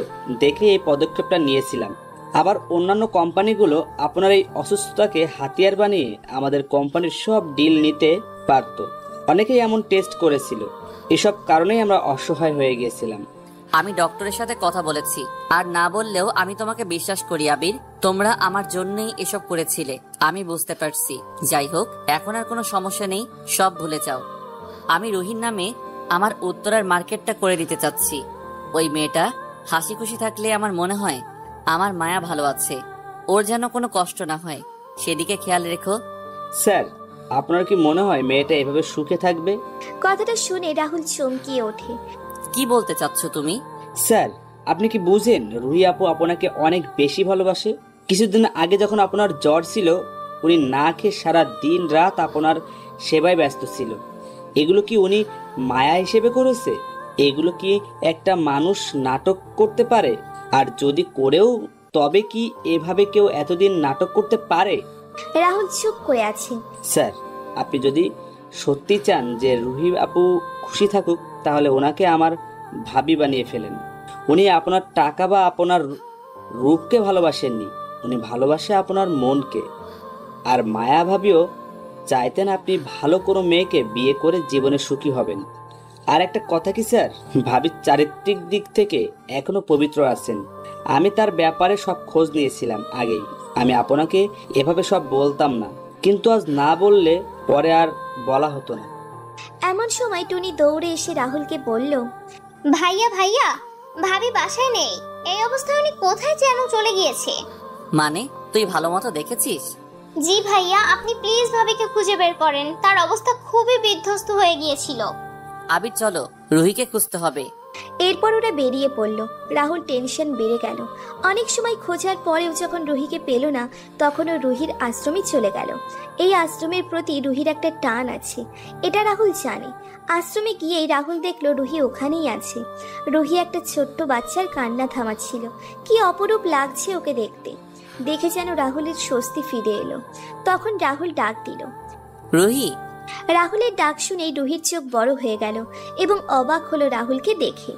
দেখে এই পদক্ষেপটা নিয়েছিলাম। আবার অন্যান্য কোম্পানিগুলো আপনার এই অসুস্থতাকে হাতিয়ার বানিয়ে আমাদের কোম্পানির সব ডিল নিতে পারত। অনেকেই এমন টেস্ট করেছিল, এসব কারণেই আমরা অসহায় হয়ে গিয়েছিলাম। আমি ডক্টরের সাথে কথা বলেছি, আর না বললেও আমি তোমাকে বিশ্বাস করি আবির। তোমরা আমার জন্যই এসব করেছিলে, আমি বুঝতে পারছি। যাই হোক, এখন আর কোনো সমস্যা নেই, সব ভুলে যাও। আমি রুহির নামে আমার উত্তরার মার্কেটটা করে দিতে চাচ্ছি। ওই মেয়েটা হাসি খুশি থাকলে আমার মনে হয় আমার মায়া ভালো আছে, ওর যেন কোনো কষ্ট না হয়, সেদিকে খেয়াল রেখো। স্যার, আপনার কি মনে হয় মেয়েটা এভাবে সুখে থাকবে? কথাটা শুনে রাহুল চমকিয়ে ওঠে। কি বলতে চাচ্ছ তুমি? স্যার, আপনি কি বুঝেন রুহি আপু আপনাকে অনেক বেশি ভালোবাসে? কিছুদিন আগে যখন আপনার জ্বর ছিল, উনি না খেয়ে সারা দিন রাত আপনার সেবায় ব্যস্ত ছিল। এগুলো কি উনি মায়া হিসেবে করেছে? এগুলো কি একটা মানুষ নাটক করতে পারে? আর যদি করেও, তবে কি এভাবে কেউ এতদিন নাটক করতে পারে? রাহুল চুপ করে আছে। স্যার, আপনি যদি সত্যি চান যে রুহি আপু খুশি থাকুক, তাহলে ওনাকে আমার ভাবি বানিয়ে ফেলেন। উনি আপনার টাকা বা আপনার রূপকে ভালোবাসেননি, উনি ভালোবাসে আপনার মনকে। আর মায়া ভাবিও চাইতেন আপনি ভালো কোনো মেয়েকে বিয়ে করে জীবনে সুখী হবেন। আর একটা কথা কি স্যার, ভাবির চারিত্রিক দিক থেকে এখনো পবিত্র আছেন। আমি তার ব্যাপারে সব খোঁজ নিয়েছিলাম আগেই। আমি আপনাকে এভাবে সব বলতাম না, কিন্তু আজ না বললে পরে আর বলা হতো না। এমন সময় টুনি দৌড়ে এসে রাহুলকে বলল, ভাইয়া ভাইয়া, ভাবি বাসায় নেই। এই অবস্থায় উনি কোথায় যেন চলে গিয়েছে। মানে তুই ভালো মতো দেখেছিস? জি ভাইয়া, আপনি প্লিজ ভাবিকে খুঁজে বের করেন। তার অবস্থা খুবই বিধ্বস্ত হয়ে গিয়েছিল। আবির চলো, রুহিকে খুঁজতে হবে। এরপর ওরা বেরিয়ে পড়ল। রাহুল টেনশন বেড়ে গেল। অনেক সময় খোঁজার পরেও যখন রুহিকে পেল না, তখন ও রুহির আশ্রমে চলে গেল। এই আশ্রমের প্রতি রুহির একটা টান আছে, এটা রাহুল জানে। আশ্রমে গিয়েই রাহুল দেখলো রুহি ওখানেই আছে। রুহি একটা ছোট্ট বাচ্চার কান্না থামাচ্ছিল। কি অপরূপ লাগছে ওকে দেখতে। দেখে যেন রাহুলের স্বস্তি ফিরে এলো। তখন রাহুল ডাক দিল, রুহি। রাহুলের ডাক শুনেই রুহির চোখ বড় হয়ে গেল এবং অবাক হলো রাহুলকে দেখে।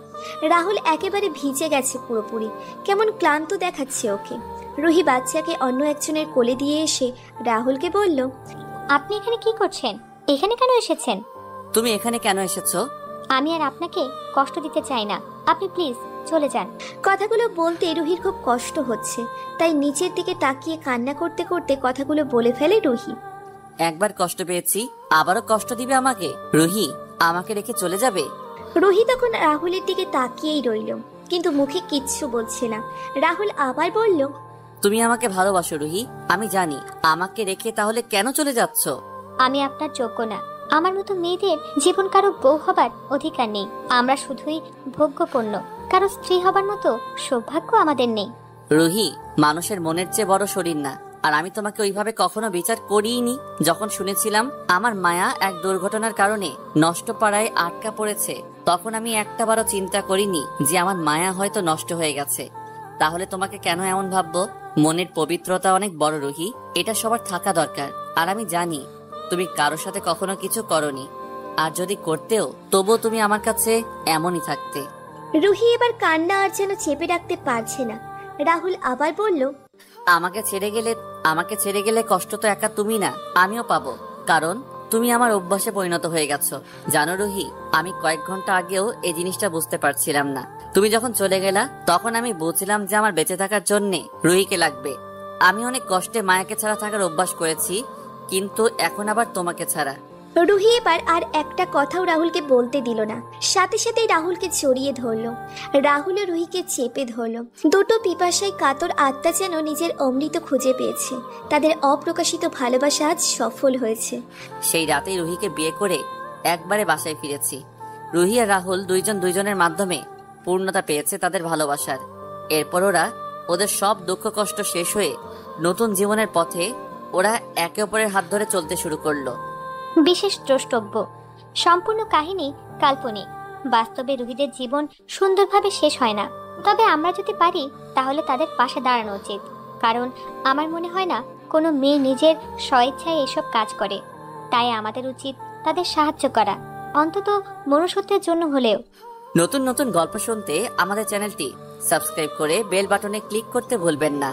রাহুল একেবারে ভিজে গেছে পুরোপুরি, কেমন ক্লান্ত দেখাচ্ছে ওকে। রুহি বাচ্চাকে অন্য একজনের কোলে দিয়ে এসে রাহুলকে বলল, আপনি এখানে কি করছেন? এখানে কেন এসেছেন? তুমি এখানে কেন এসেছো? আমি আর আপনাকে কষ্ট দিতে চাই না, আপনি প্লিজ চলে যান। কথাগুলো বলতে রুহির খুব কষ্ট হচ্ছে, তাই নিচের দিকে তাকিয়ে কান্না করতে করতে কথাগুলো বলে ফেলে রুহি। একবার কষ্ট পেয়েছি, আবারও কষ্ট দিবে আমাকে? রুহি, আমাকে রেখে চলে যাবে? রুহি তখন রাহুলের দিকে তাকিয়েই রইল, কিন্তু মুখে কিচ্ছু বলছে না। রাহুল আবার বলল, তুমি আমাকে ভালোবাসো রুহি, আমি জানি। আমাকে রেখে তাহলে কেন চলে যাচ্ছ? আমি আপনার যোগ্য না। আমার মতো মেয়েদের জীবন কারো বউ হবার অধিকার নেই। আমরা শুধুই ভোগ্যপণ্য, কারো স্ত্রী হবার মতো সৌভাগ্য আমাদের নেই। রুহি, মানুষের মনের চেয়ে বড় শরীর না। আর আমি তোমাকে ওইভাবে কখনো বিচার করিনি। যখন শুনেছিলাম আমার মায়া এক দুর্ঘটনার কারণে নষ্ট পাড়ায় আটকা পড়েছে, তখন আমি একটাবারও চিন্তা করিনি যে আমার মায়া হয়তো নষ্ট হয়ে গেছে। তাহলে তোমাকে কেন এমন ভাববো? মনের পবিত্রতা অনেক বড় রুহি, এটা সবার থাকা দরকার। আর আমি জানি তুমি কারোর সাথে কখনো কিছু করনি, আর যদি করতেও তবুও তুমি আমার কাছে এমনই থাকতে। রুহি এবার কান্না আর যেন চেপে রাখতে পারছে না। রাহুল আবার বলল, আমাকে ছেড়ে গেলে কষ্ট তো একা তুমি না, আমিও পাবো। কারণ তুমি আমার অভ্যাসে পরিণত হয়ে গেছো। জানো রুহি, আমি কয়েক ঘন্টা আগেও এই জিনিসটা বুঝতে পারছিলাম না। তুমি যখন চলে গেলা, তখন আমি বুঝলাম যে আমার বেঁচে থাকার জন্যে রুহিকে লাগবে। আমি অনেক কষ্টে মায়াকে ছাড়া থাকার অভ্যাস করেছি, কিন্তু এখন আবার তোমাকে ছাড়া। রুহি এবার আর একটা কথাও রাহুলকে বলতে দিল না। সাথে সাথেই রাহুলকে জড়িয়ে ধরলো। রাহুল ও রুহিকে চেপে ধরলো। দুটো পিপাসায় কাতর আত্মা যেন নিজের অমৃত খুঁজে পেয়েছে। তাদের অপ্রকাশিত ভালোবাসা আজ সফল হয়েছে। সেই রাতেই রুহিকে বিয়ে করে একবারে বাসায় ফিরেছি। রুহি আর রাহুল দুইজন দুইজনের মাধ্যমে পূর্ণতা পেয়েছে তাদের ভালোবাসার। এরপর ওদের সব দুঃখ কষ্ট শেষ হয়ে নতুন জীবনের পথে ওরা একে অপরের হাত ধরে চলতে শুরু করলো। বিশেষ দ্রষ্টব্য, সম্পূর্ণ কাহিনী কাল্পনিক। বাস্তবে রুহিদের জীবন সুন্দরভাবে শেষ হয় না। তবে আমরা যদি পারি তাহলে তাদের পাশে দাঁড়ানো উচিত। কারণ আমার মনে হয় না কোনো মেয়ে নিজের স্বেচ্ছায় এসব কাজ করে। তাই আমাদের উচিত তাদের সাহায্য করা, অন্তত মনুষ্যত্বের জন্য হলেও। নতুন নতুন গল্প শুনতে আমাদের চ্যানেলটি সাবস্ক্রাইব করে বেল বাটনে ক্লিক করতে ভুলবেন না।